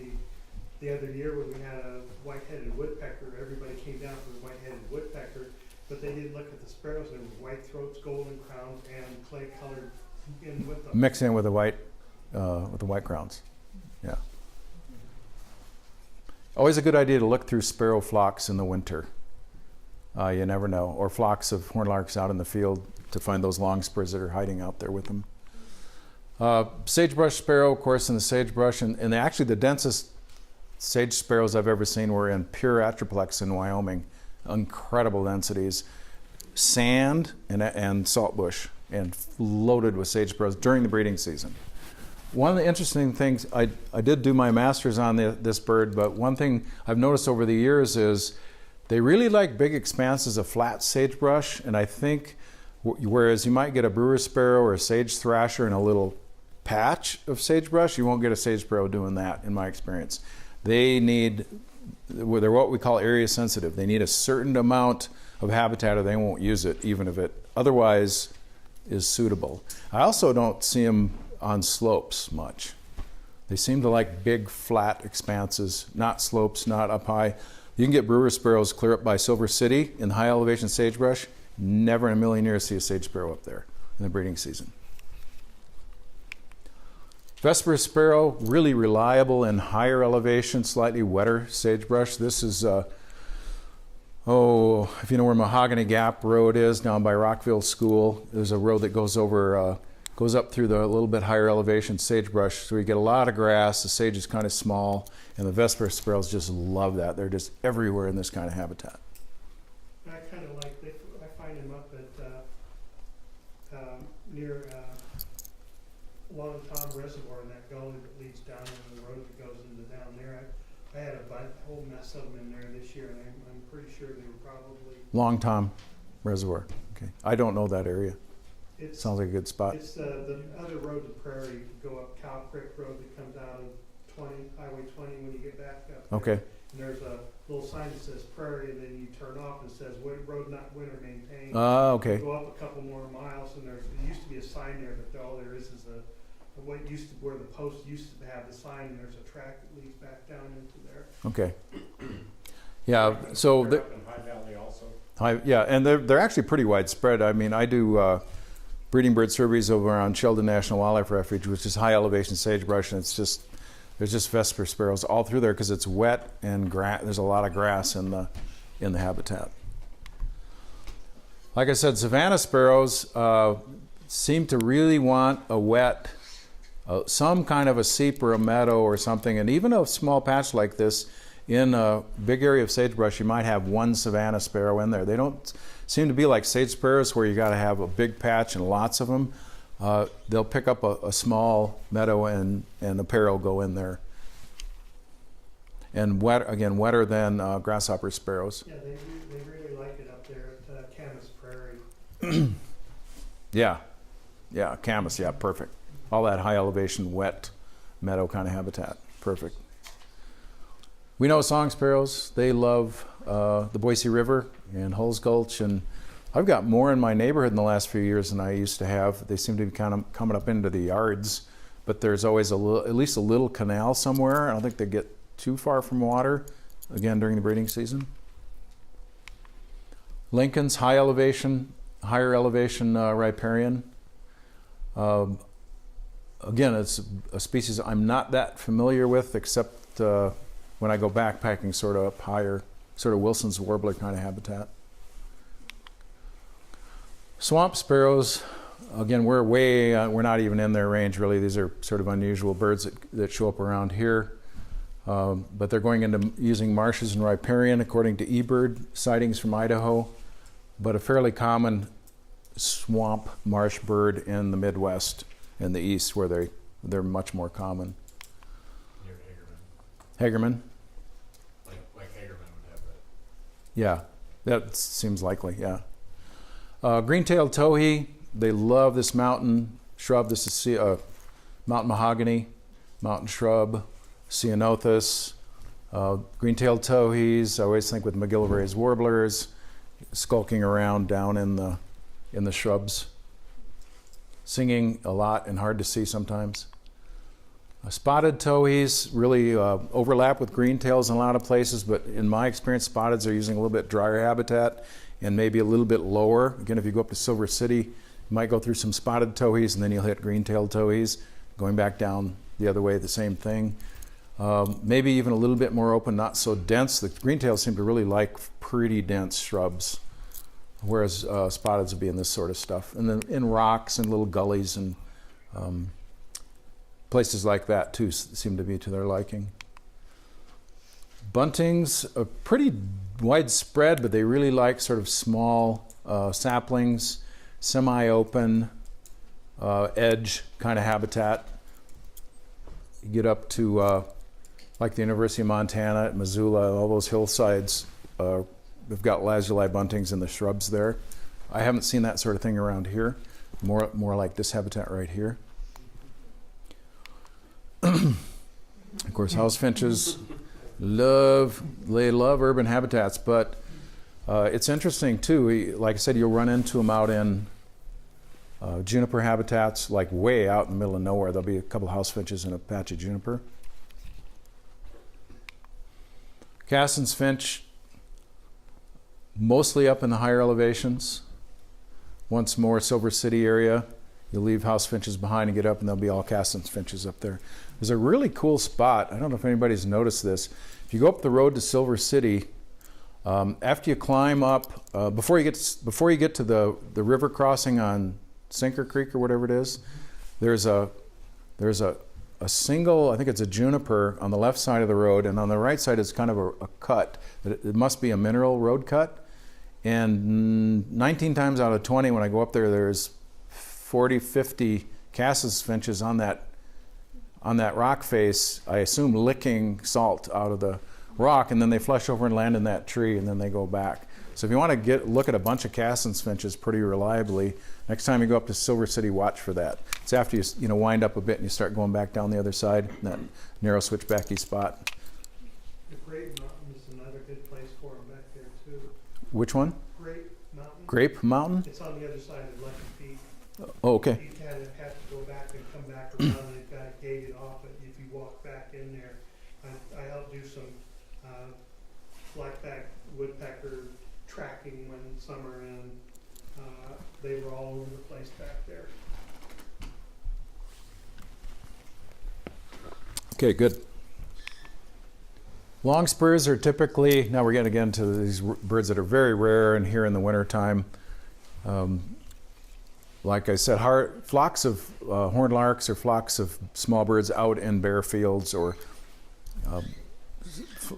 The other year when we had a white-headed woodpecker, everybody came down for the white-headed woodpecker, but they didn't look at the sparrows. There were white throats, golden crowns, and clay-colored in with them. mix in with the white crowns. Yeah. Always a good idea to look through sparrow flocks in the winter. You never know. Or flocks of horned larks out in the field to find those longspurs that are hiding out there with them. Sagebrush sparrow, of course, in the sagebrush, and actually the densest sage sparrows I've ever seen were in pure atroplex in Wyoming. Incredible densities. Sand and saltbush, and loaded with sage sparrows during the breeding season. One of the interesting things, I did do my master's on this bird, but one thing I've noticed over the years is they really like big expanses of flat sagebrush, and I think whereas you might get a brewer sparrow or a sage thrasher in a little patch of sagebrush, you won't get a sage sparrow doing that in my experience. They're what we call area sensitive. They need a certain amount of habitat or they won't use it, even if it otherwise is suitable. I also don't see them on slopes much. They seem to like big flat expanses, not slopes, not up high. You can get brewer sparrows clear up by Silver City in high elevation sagebrush. Never in a million years see a sage sparrow up there in the breeding season. Vesper sparrow, really reliable in higher elevation, slightly wetter sagebrush. This is, if you know where Mahogany Gap Road is, down by Rockville School, there's a road that goes over, goes up through the little bit higher elevation sagebrush. So you get a lot of grass, the sage is kind of small, and the Vesper sparrows just love that. They're just everywhere in this kind of habitat. I kind of like, I find them up at, near Long Tom Reservoir in that gully that leads down into the road that goes into down there. I had a whole mess of them in there this year, and I'm pretty sure they were probably. Long Tom Reservoir. Okay, I don't know that area. It sounds like a good spot. It's the other road to Prairie. You go up Cow Creek Road that comes out of Highway 20 when you get back up there. Okay. And there's a little sign that says Prairie, and then you turn off and says road not winter maintained. Okay. You go up a couple more miles, and there used to be a sign there, but all there is what used to where the post used to have the sign, and there's a track that leads back down into there. Okay. Yeah. So They're up in High Valley also. yeah, and they're actually pretty widespread. I mean, I do breeding bird surveys over on Sheldon National Wildlife Refuge, which is high elevation sagebrush, and there's just Vesper sparrows all through there because it's wet and there's a lot of grass in the habitat. Like I said, savanna sparrows seem to really want a wet, some kind of a seep or a meadow or something, and even a small patch like this in a big area of sagebrush, you might have one savanna sparrow in there. They don't seem to be like sage sparrows where you got to have a big patch and lots of them. They'll pick up a small meadow and a pair will go in there. And wetter than grasshopper sparrows. Yeah, they really like it up there at Camas Prairie. Yeah, Camas, yeah, perfect. All that high elevation, wet meadow kind of habitat, perfect. We know song sparrows, they love the Boise River and Hulls Gulch, and I've got more in my neighborhood in the last few years than I used to have. They seem to be kind of coming up into the yards, but there's always at least a little canal somewhere. I don't think they get too far from water, again, during the breeding season. Lincoln's higher elevation riparian. Again, it's a species I'm not that familiar with, except when I go backpacking sort of up higher, sort of Wilson's warbler kind of habitat. Swamp sparrows, again, we're not even in their range really. These are sort of unusual birds that show up around here. But they're going into using marshes and riparian according to eBird sightings from Idaho, but a fairly common swamp marsh bird in the Midwest and the East where they're much more common. Near Hagerman? Like Hagerman would have that. Yeah, that seems likely, yeah. Green-tailed towhee, they love this mountain shrub. This is mountain mahogany, mountain shrub, ceanothus. Green-tailed towhees, I always think with McGillivray's warblers, skulking around down in the shrubs, singing a lot and hard to see sometimes. Spotted towhees really overlap with green-tails in a lot of places, but in my experience, spotteds are using a little bit drier habitat and maybe a little bit lower. Again, if you go up to Silver City, you might go through some spotted towhees and then you'll hit green-tailed towhees. Going back down the other way, the same thing. Maybe even a little bit more open, not so dense. The green-tails seem to really like pretty dense shrubs. whereas spotteds would be in this sort of stuff. And then in rocks and little gullies and places like that too seem to be to their liking. Buntings are pretty widespread, but they really like sort of small saplings, semi-open, edge kind of habitat. You get up to like the University of Montana at Missoula, all those hillsides, they've got lazuli buntings in the shrubs there. I haven't seen that sort of thing around here. More like this habitat right here. Of course, house finches love urban habitats, but it's interesting too. Like I said, you'll run into them out in juniper habitats, like way out in the middle of nowhere. There'll be a couple house finches and a patch of juniper. Cassin's finch, mostly up in the higher elevations. Once more, Silver City area, you'll leave house finches behind and get up and there'll be all Cassin's finches up there. There's a really cool spot. I don't know if anybody's noticed this. If you go up the road to Silver City, after you climb up, before you get to the river crossing on Sinker Creek or whatever it is, there's a single, I think it's a juniper on the left side of the road, and on the right side is kind of a cut. It must be a mineral road cut. And 19 times out of 20, when I go up there, there's 40, 50 Cassis finches on that rock face, I assume licking salt out of the rock, and then they flush over and land in that tree, and then they go back. So if you want to look at a bunch of Cassin's finches pretty reliably, next time you go up to Silver City, watch for that. It's after you wind up a bit and you start going back down the other side, that narrow switchbacky spot. The Grape Mountain is another good place for them back there too. Which one? Grape Mountain. Grape Mountain? It's on the other side of Lucky Peak. Oh, okay. You kind of have to go back and come back around, and they've got it gated off, but if you walk back in there, I helped do some blackback woodpecker tracking one summer, and they were all over the place back there. Okay, good. Longspurs are typically, now we're getting again to these birds that are very rare and here in the wintertime. Like I said, flocks of horned larks or flocks of small birds out in bare fields or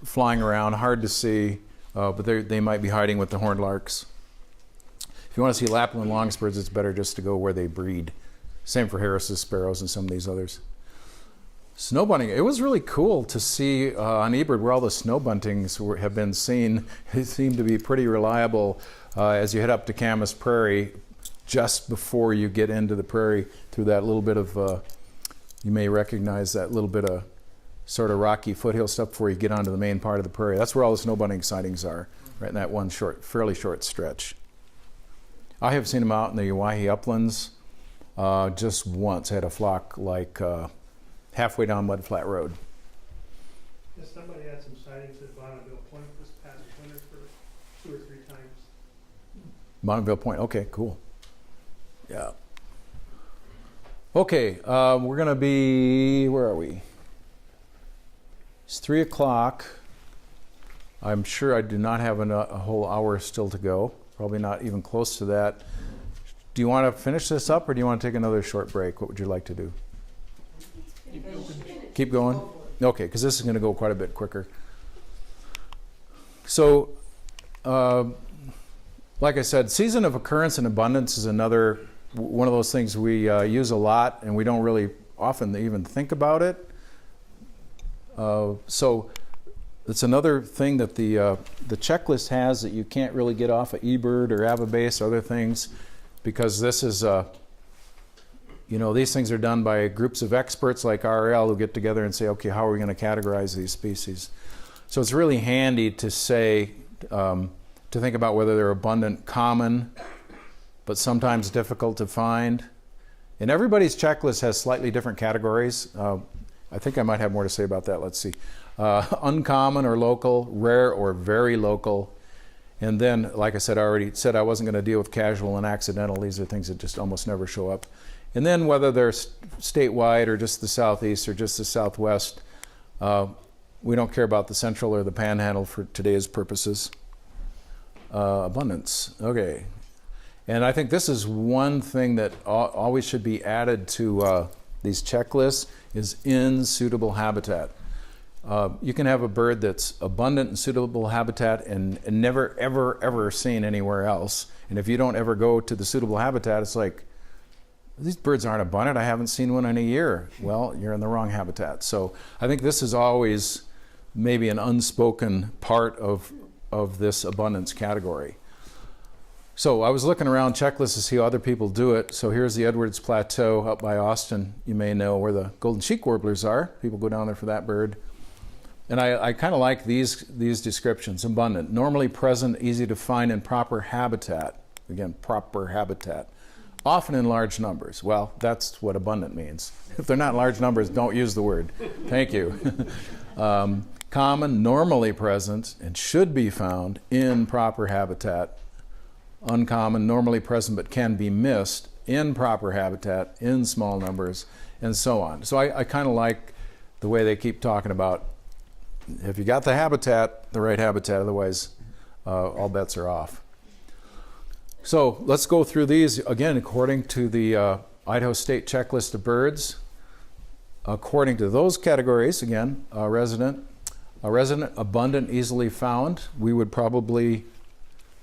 flying around, hard to see, but they might be hiding with the horned larks. If you want to see Lapland longspurs, it's better just to go where they breed. Same for Harris's sparrows and some of these others. Snow bunting, it was really cool to see on eBird where all the snow buntings have been seen. They seem to be pretty reliable as you head up to Camas Prairie, just before you get into the prairie through that little bit of, you may recognize that little bit of sort of rocky foothill stuff before you get onto the main part of the prairie. That's where all the snow bunting sightings are, right in that one fairly short stretch. I have seen them out in the Uwaihi uplands just once. I had a flock like halfway down Mud Flat Road. Yeah, somebody had some sightings at Bonneville Point this past winter for 2 or 3 times. Bonneville Point, okay, cool. Yeah. Okay, we're going to be, where are we? It's 3 o'clock. I'm sure I do not have a whole hour still to go. Probably not even close to that. Do you want to finish this up or do you want to take another short break? What would you like to do? Keep going? Okay, because this is going to go quite a bit quicker. So, like I said, season of occurrence and abundance is another one of those things we use a lot, and we don't really often even think about it. So it's another thing that the checklist has that you can't really get off of eBird or Avabase or other things, because this is these things are done by groups of experts like RL who get together and say, okay, how are we going to categorize these species? So it's really handy to say, to think about whether they're abundant, common, but sometimes difficult to find. And everybody's checklist has slightly different categories. I think I might have more to say about that. Let's see. Uncommon or local, rare or very local. And then, like I said, I already said I wasn't going to deal with casual and accidental. These are things that just almost never show up. And then whether they're statewide or just the southeast or just the southwest, we don't care about the central or the panhandle for today's purposes. Abundance. Okay. And I think this is one thing that always should be added to these checklists is in suitable habitat. You can have a bird that's abundant in suitable habitat and never, ever, ever seen anywhere else. And if you don't ever go to the suitable habitat, it's like, these birds aren't abundant. I haven't seen one in a year. Well, you're in the wrong habitat. So I think this is always maybe an unspoken part of this abundance category. So I was looking around checklists to see how other people do it. So here's the Edwards Plateau up by Austin. You may know where the golden cheek warblers are. People go down there for that bird. And I kind of like these descriptions. Abundant, normally present, easy to find in proper habitat. Again, proper habitat. Often in large numbers. Well, that's what abundant means. If they're not in large numbers, don't use the word. Thank you. Common, normally present, and should be found in proper habitat. Uncommon, normally present, but can be missed in proper habitat, in small numbers, and so on. So I kind of like the way they keep talking about, if you got the habitat, the right habitat, otherwise all bets are off. So let's go through these again according to the Idaho State Checklist of Birds. According to those categories, again, resident, abundant, easily found, we would probably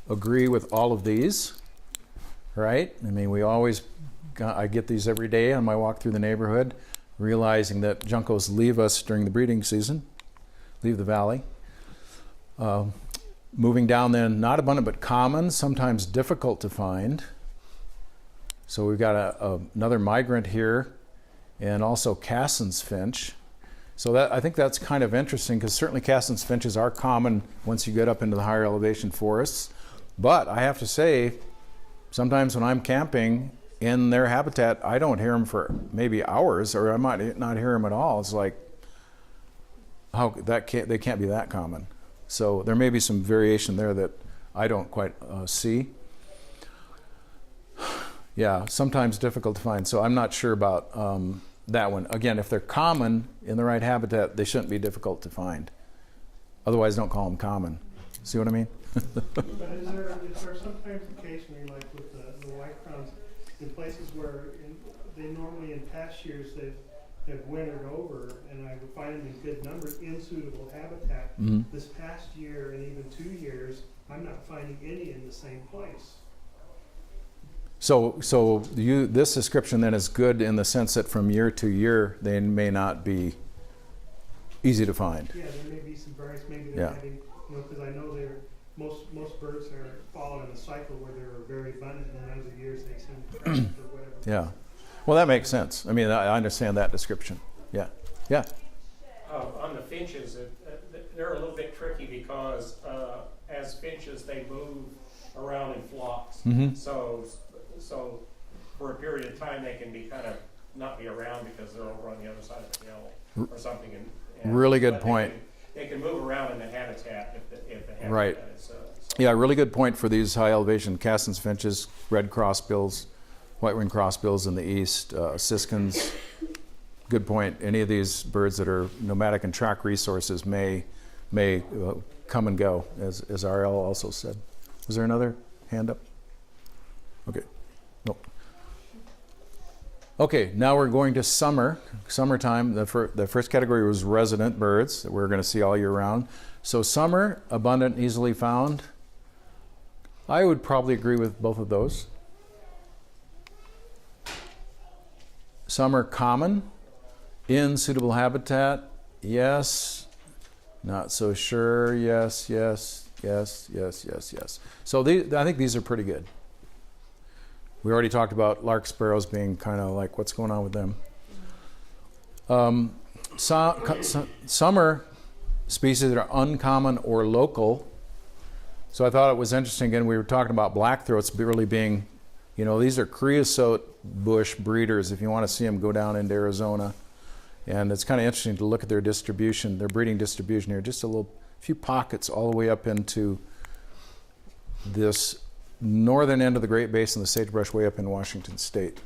agree with all of these, right? I mean, I get these every day on my walk through the neighborhood, realizing that juncos leave us during the breeding season, leave the valley. Moving down then, not abundant but common, sometimes difficult to find. So we've got another migrant here, and also Cassin's finch. So I think that's kind of interesting, because certainly Cassin's finches are common once you get up into the higher elevation forests. But I have to say, sometimes when I'm camping in their habitat, I don't hear them for maybe hours, or I might not hear them at all. It's like, they can't be that common. So there may be some variation there that I don't quite see. Yeah, sometimes difficult to find. So I'm not sure about that one. Again, if they're common in the right habitat, they shouldn't be difficult to find. Otherwise, don't call them common. See what I mean? But is there sometimes occasionally, like with the white crowns, in places where they normally in past years they've wintered over, and I would find them in good numbers in suitable habitat. Mm-hmm. This past year and even 2 years, I'm not finding any in the same place. So this description then is good in the sense that from year to year they may not be easy to find. Yeah, there may be some variance. Maybe they're having, because I know most birds are following a cycle where they're very abundant, and then other years they seem to crash or whatever. Yeah. Well, that makes sense. I mean, I understand that description. Yeah. Yeah. On the finches, they're a little bit tricky because as finches, they move around in flocks. Mm-hmm. So for a period of time, they can be kind of not be around because they're over on the other side of the hill or something. Really good point. They can move around in the habitat if the habitat right. is. Yeah, really good point for these high elevation Cassin's finches, red crossbills, white-winged crossbills in the east, siskins. Good point. Any of these birds that are nomadic and track resources may come and go, as RL also said. Was there another hand up? Okay. Nope. Okay, now we're going to summertime. The first category was resident birds that we're going to see all year round. So summer, abundant, easily found. I would probably agree with both of those. Summer, common, in suitable habitat. Yes, not so sure. Yes, yes, yes, yes, yes, yes. So I think these are pretty good. We already talked about lark sparrows being kind of like, what's going on with them? Summer species that are uncommon or local. So I thought it was interesting, again, we were talking about blackthroats really being, these are creosote bush breeders. If you want to see them, go down into Arizona. And it's kind of interesting to look at their distribution, their breeding distribution here. Just few pockets all the way up into this northern end of the Great Basin, the sagebrush way up in Washington State.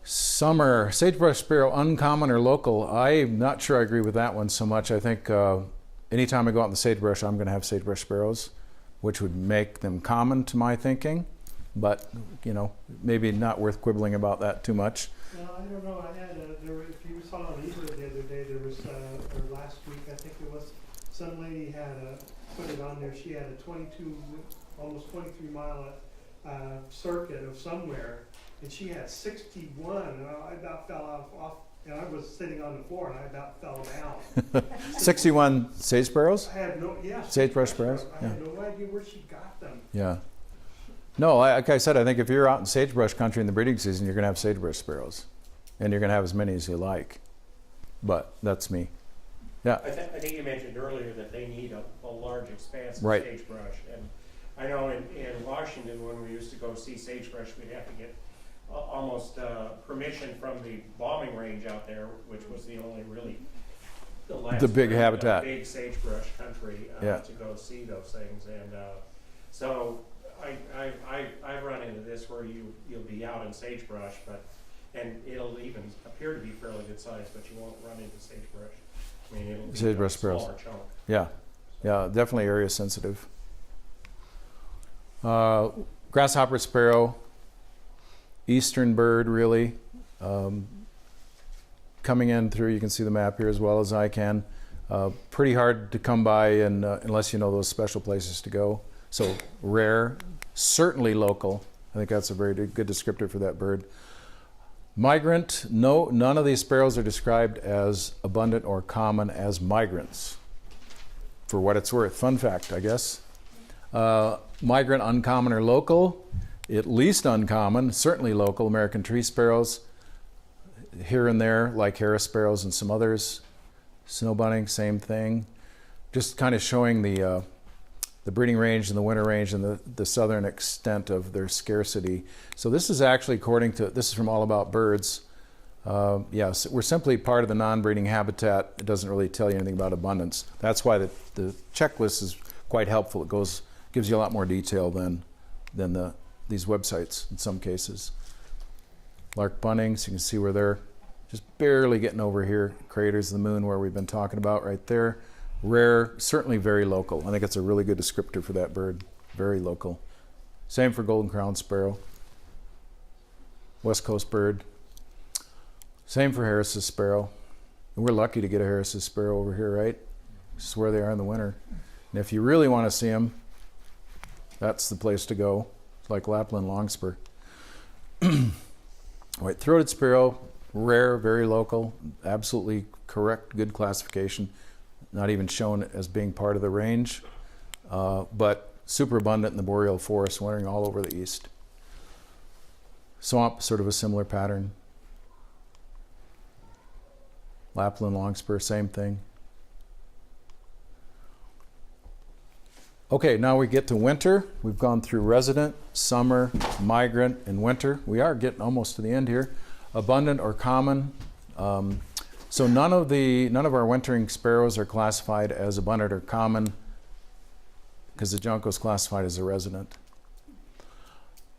Summer, sagebrush sparrow, uncommon or local. I'm not sure I agree with that one so much. I think anytime I go out in the sagebrush, I'm going to have sagebrush sparrows, which would make them common to my thinking, but maybe not worth quibbling about that too much. Well, I don't know, if you saw on eBay the other day, there was, or last week, I think it was, some lady put it on there, she had a 22, almost 23 mile circuit of somewhere, and she had 61, and I about fell off, and I was sitting on the floor, and I about fell down. 61 sage sparrows? I had Sagebrush sparrows? I had no idea where she got them. Yeah. No, like I said, I think if you're out in sagebrush country in the breeding season, you're going to have sagebrush sparrows. And you're going to have as many as you like. But that's me. Yeah. I think you mentioned earlier that they need a large expanse of Right. sagebrush. And I know in Washington, when we used to go see sagebrush, we'd have to get almost permission from the bombing range out there, which was the only really The big habitat. big sagebrush country Yeah. to go see those things. And so I've run into this where you'll be out in sagebrush, and it'll even appear to be fairly good size, but you won't run into sagebrush. I mean, it'll be Sagebrush a sparrows. smaller chunk. Yeah. Yeah, definitely area sensitive. Grasshopper sparrow, eastern bird really. Coming in through, you can see the map here as well as I can. Pretty hard to come by unless you know those special places to go. So rare, certainly local. I think that's a very good descriptor for that bird. Migrant, no, none of these sparrows are described as abundant or common as migrants, for what it's worth. Fun fact, I guess. Migrant, uncommon or local, at least uncommon, certainly local. American tree sparrows, here and there, like Harris sparrows and some others. Snow bunting, same thing. Just kind of showing the breeding range and the winter range and the southern extent of their scarcity. So this is actually this is from All About Birds. Yes, we're simply part of the non-breeding habitat. It doesn't really tell you anything about abundance. That's why the checklist is quite helpful. It gives you a lot more detail than these websites in some cases. Lark buntings, you can see where they're just barely getting over here. Craters of the moon where we've been talking about right there. Rare, certainly very local. I think it's a really good descriptor for that bird. Very local. Same for golden crowned sparrow. West Coast bird. Same for Harris's sparrow. And we're lucky to get a Harris's sparrow over here, right? This is where they are in the winter. And if you really want to see them, that's the place to go. It's like Lapland longspur. White-throated sparrow, rare, very local, absolutely correct, good classification. Not even shown as being part of the range, but super abundant in the boreal forest, wandering all over the east. Swamp, sort of a similar pattern. Lapland longspur, same thing. Okay, now we get to winter. We've gone through resident, summer, migrant, and winter. We are getting almost to the end here. Abundant or common. So none of our wintering sparrows are classified as abundant or common because the junco is classified as a resident.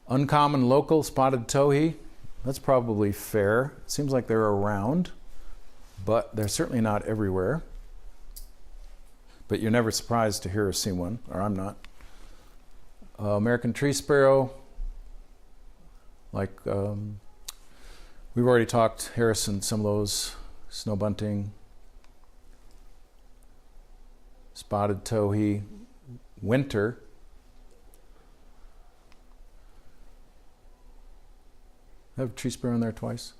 Uncommon local spotted towhee, that's probably fair. It seems like they're around, but they're certainly not everywhere. But you're never surprised to hear or see one, or I'm not. American tree sparrow, like we've already talked Harrison, some of those. Snow bunting, spotted towhee, winter. I have a tree sparrow in there twice.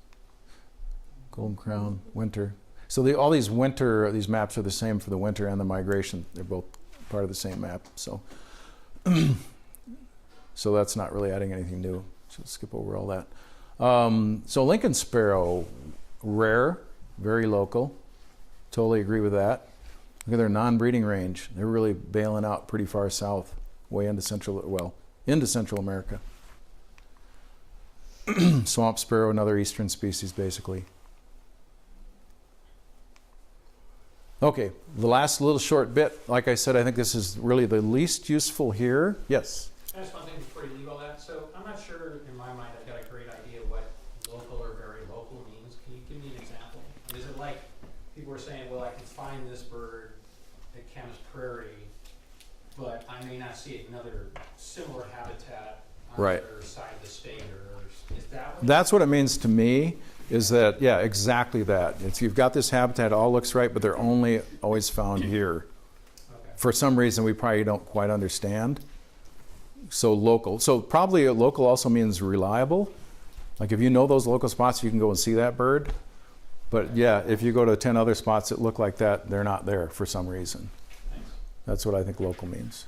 Golden crown, winter. So all these maps are the same for the winter and the migration. They're both part of the same map. So, so that's not really adding anything new. So let's skip over all that. So Lincoln sparrow, rare. Very local. Totally agree with that. Look at their non-breeding range. They're really bailing out pretty far south, way into Central America. Swamp sparrow, another eastern species, basically. Okay, the last little short bit. Like I said, I think this is really the least useful here. Yes? I just one thing before you leave all that. So I'm not sure, in my mind, I've got a great idea what local or very local means. Can you give me an example? Is it like people are saying, well, I can find this bird at Camas Prairie, but I may not see another similar habitat on Right. the other side of the state, or is that what? That's what it means to me, is that, yeah, exactly that. It's, you've got this habitat, it all looks right, but they're only always found here. Okay. For some reason we probably don't quite understand. So local. So probably a local also means reliable. Like if you know those local spots, you can go and see that bird. But yeah, if you go to 10 other spots that look like that, they're not there for some reason. Thanks. That's what I think local means.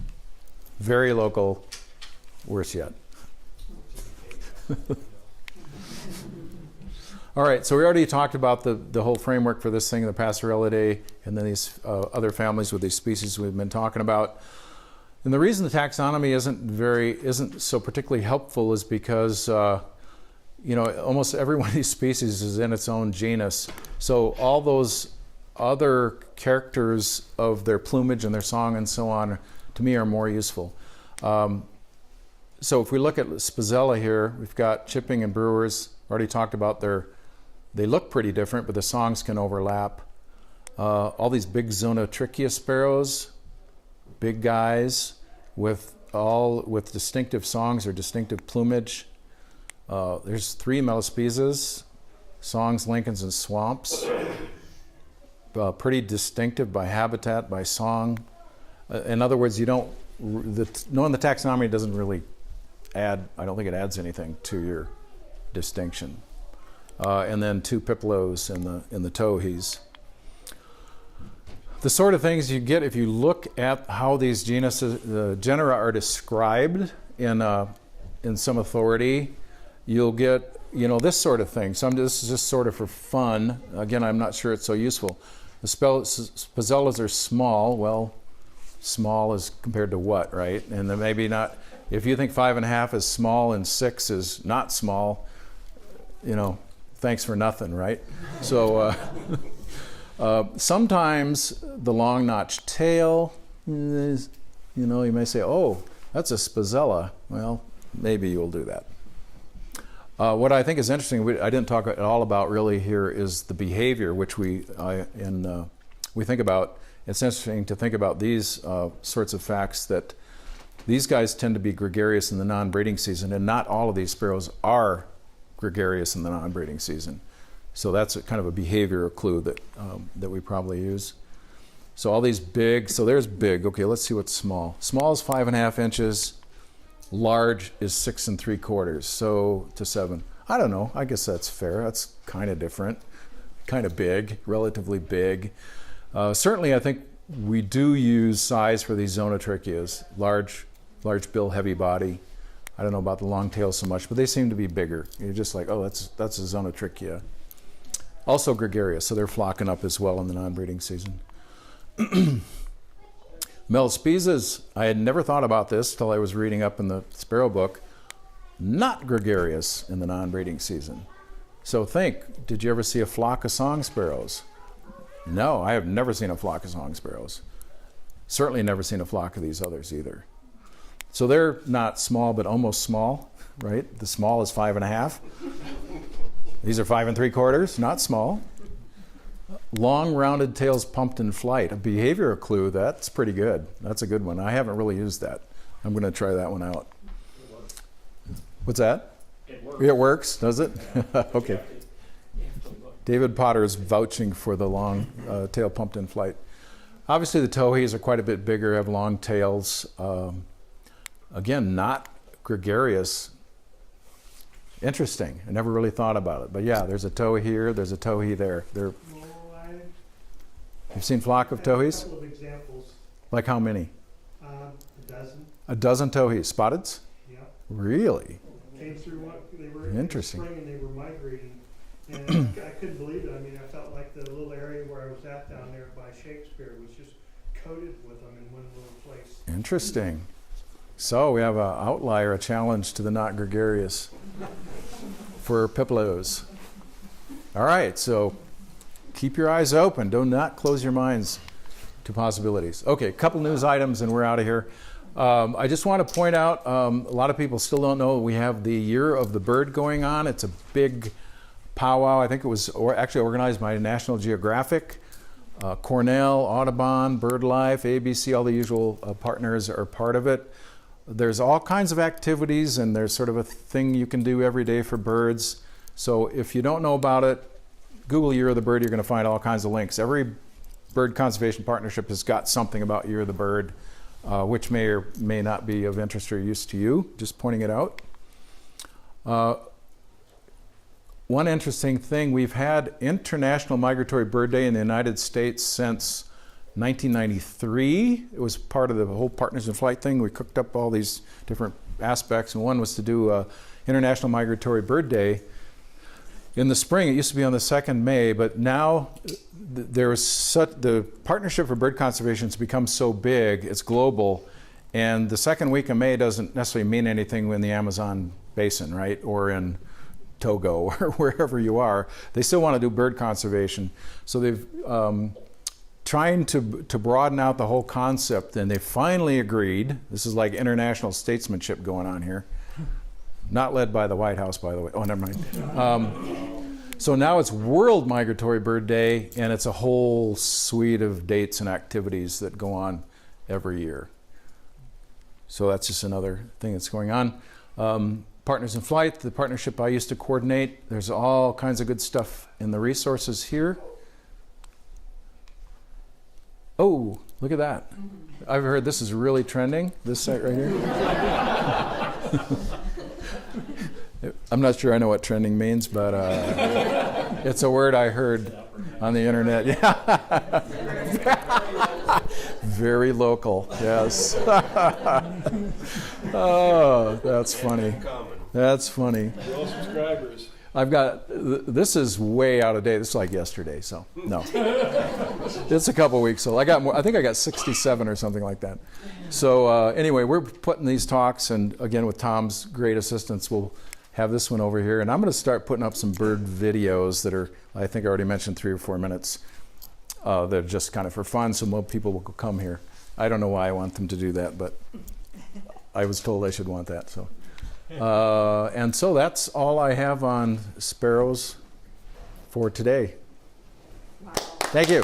Very local, worse yet. All right, so we already talked about the whole framework for this thing, the Passerellidae, and then these other families with these species we've been talking about. And the reason the taxonomy isn't so particularly helpful is because you know, almost every one of these species is in its own genus. So all those other characters of their plumage and their song and so on, to me, are more useful. So if we look at Spizella here, we've got chipping and brewers. Already talked about they look pretty different, but the songs can overlap. All these big Zonotrichia sparrows, big guys with distinctive songs or distinctive plumage. There's 3 Melaspizas, songs, lichens, and swamps. Pretty distinctive by habitat, by song. In other words, knowing the taxonomy doesn't really add, I don't think it adds anything to your distinction. And then 2 Pipelos in the towhees. The sort of things you get if you look at how these genera are described in some authority, you'll get, you know, this sort of thing. This is just sort of for fun. Again, I'm not sure it's so useful. The Spizellas are small. Well, small is compared to what, right? And then maybe not, if you think 5.5 is small and 6 is not small, you know, thanks for nothing, right? So sometimes the long notched tail is, you know, you may say, oh, that's a Spizella. Well, maybe you'll do that. What I think is interesting, I didn't talk at all about really here, is the behavior which we think about. It's interesting to think about these sorts of facts, that these guys tend to be gregarious in the non-breeding season, and not all of these sparrows are gregarious in the non-breeding season. So that's kind of a behavioral clue that we probably use. So all these big, so there's big. Okay, let's see what's small. Small is 5.5 inches. Large is 6 3/4, so to 7. I don't know. I guess that's fair. That's kind of different, kind of big, relatively big. Certainly, I think we do use size for these Zonotrichias. Large bill, heavy body. I don't know about the long tail so much, but they seem to be bigger. You're just like, oh, that's a Zonotrichia. Also gregarious, so they're flocking up as well in the non-breeding season. Melaspizas, I had never thought about this till I was reading up in the sparrow book. Not gregarious in the non-breeding season. So think, did you ever see a flock of song sparrows? No, I have never seen a flock of song sparrows. Certainly never seen a flock of these others either. So they're not small, but almost small, right? The small is 5.5. These are 5 3/4, not small. Long rounded tails pumped in flight. A behavioral clue, that's pretty good. That's a good one. I haven't really used that. I'm going to try that one out. What's that? It works. It works, does it? Okay. David Potter is vouching for the long tail pumped in flight. Obviously the towhees are quite a bit bigger, have long tails. Again, not gregarious. Interesting. I never really thought about it. But yeah, there's a towhee here, there's a towhee there. You've seen flock of towhees? A couple of examples. Like how many? A dozen. A dozen towhees. Spotteds? Yeah. Really? Came through one. They were Interesting. in the spring and they were migrating, and I couldn't believe it. I mean, I felt like the little area where I was at down there by Shakespeare was just coated with them in one little place. Interesting. So we have an outlier, a challenge to the not gregarious for Pipelos. All right, so keep your eyes open. Do not close your minds to possibilities. Okay, a couple news items and we're out of here. I just want to point out, a lot of people still don't know we have the Year of the Bird going on. It's a big powwow. I think it was actually organized by National Geographic. Cornell, Audubon, BirdLife, ABC, all the usual partners are part of it. There's all kinds of activities, and there's sort of a thing you can do every day for birds. So if you don't know about it, Google Year of the Bird, you're going to find all kinds of links. Every bird conservation partnership has got something about Year of the Bird, which may or may not be of interest or use to you, just pointing it out. One interesting thing, we've had International Migratory Bird Day in the United States since 1993. It was part of the whole Partners in Flight thing. We cooked up all these different aspects, and one was to do International Migratory Bird Day in the spring. It used to be on the 2nd May, but now the Partnership for Bird Conservation has become so big, it's global, and the 2nd week of May doesn't necessarily mean anything in the Amazon basin, right, or in Togo or wherever you are. They still want to do bird conservation. So they've trying to broaden out the whole concept, and they finally agreed. This is like international statesmanship going on here. Not led by the White House, by the way. Oh, never mind. So now it's World Migratory Bird Day, and it's a whole suite of dates and activities that go on every year. So that's just another thing that's going on. Partners in Flight, the partnership I used to coordinate. There's all kinds of good stuff in the resources here. Oh, look at that. I've heard this is really trending, this site right here. I'm not sure I know what trending means, but it's a word I heard on the internet. Yeah. Very local, yes. Oh, that's funny. That's funny. Well, subscribers. I've got, this is way out of date. This is like yesterday, so no. It's a couple weeks old. I got more, I think I got 67 or something like that. So anyway, we're putting these talks, and again, with Tom's great assistance, we'll have this one over here. And I'm going to start putting up some bird videos that are, I think I already mentioned 3 or 4 minutes. They're just kind of for fun, so more people will come here. I don't know why I want them to do that, but I was told I should want that. So, and so that's all I have on sparrows for today. Wow. Thank you.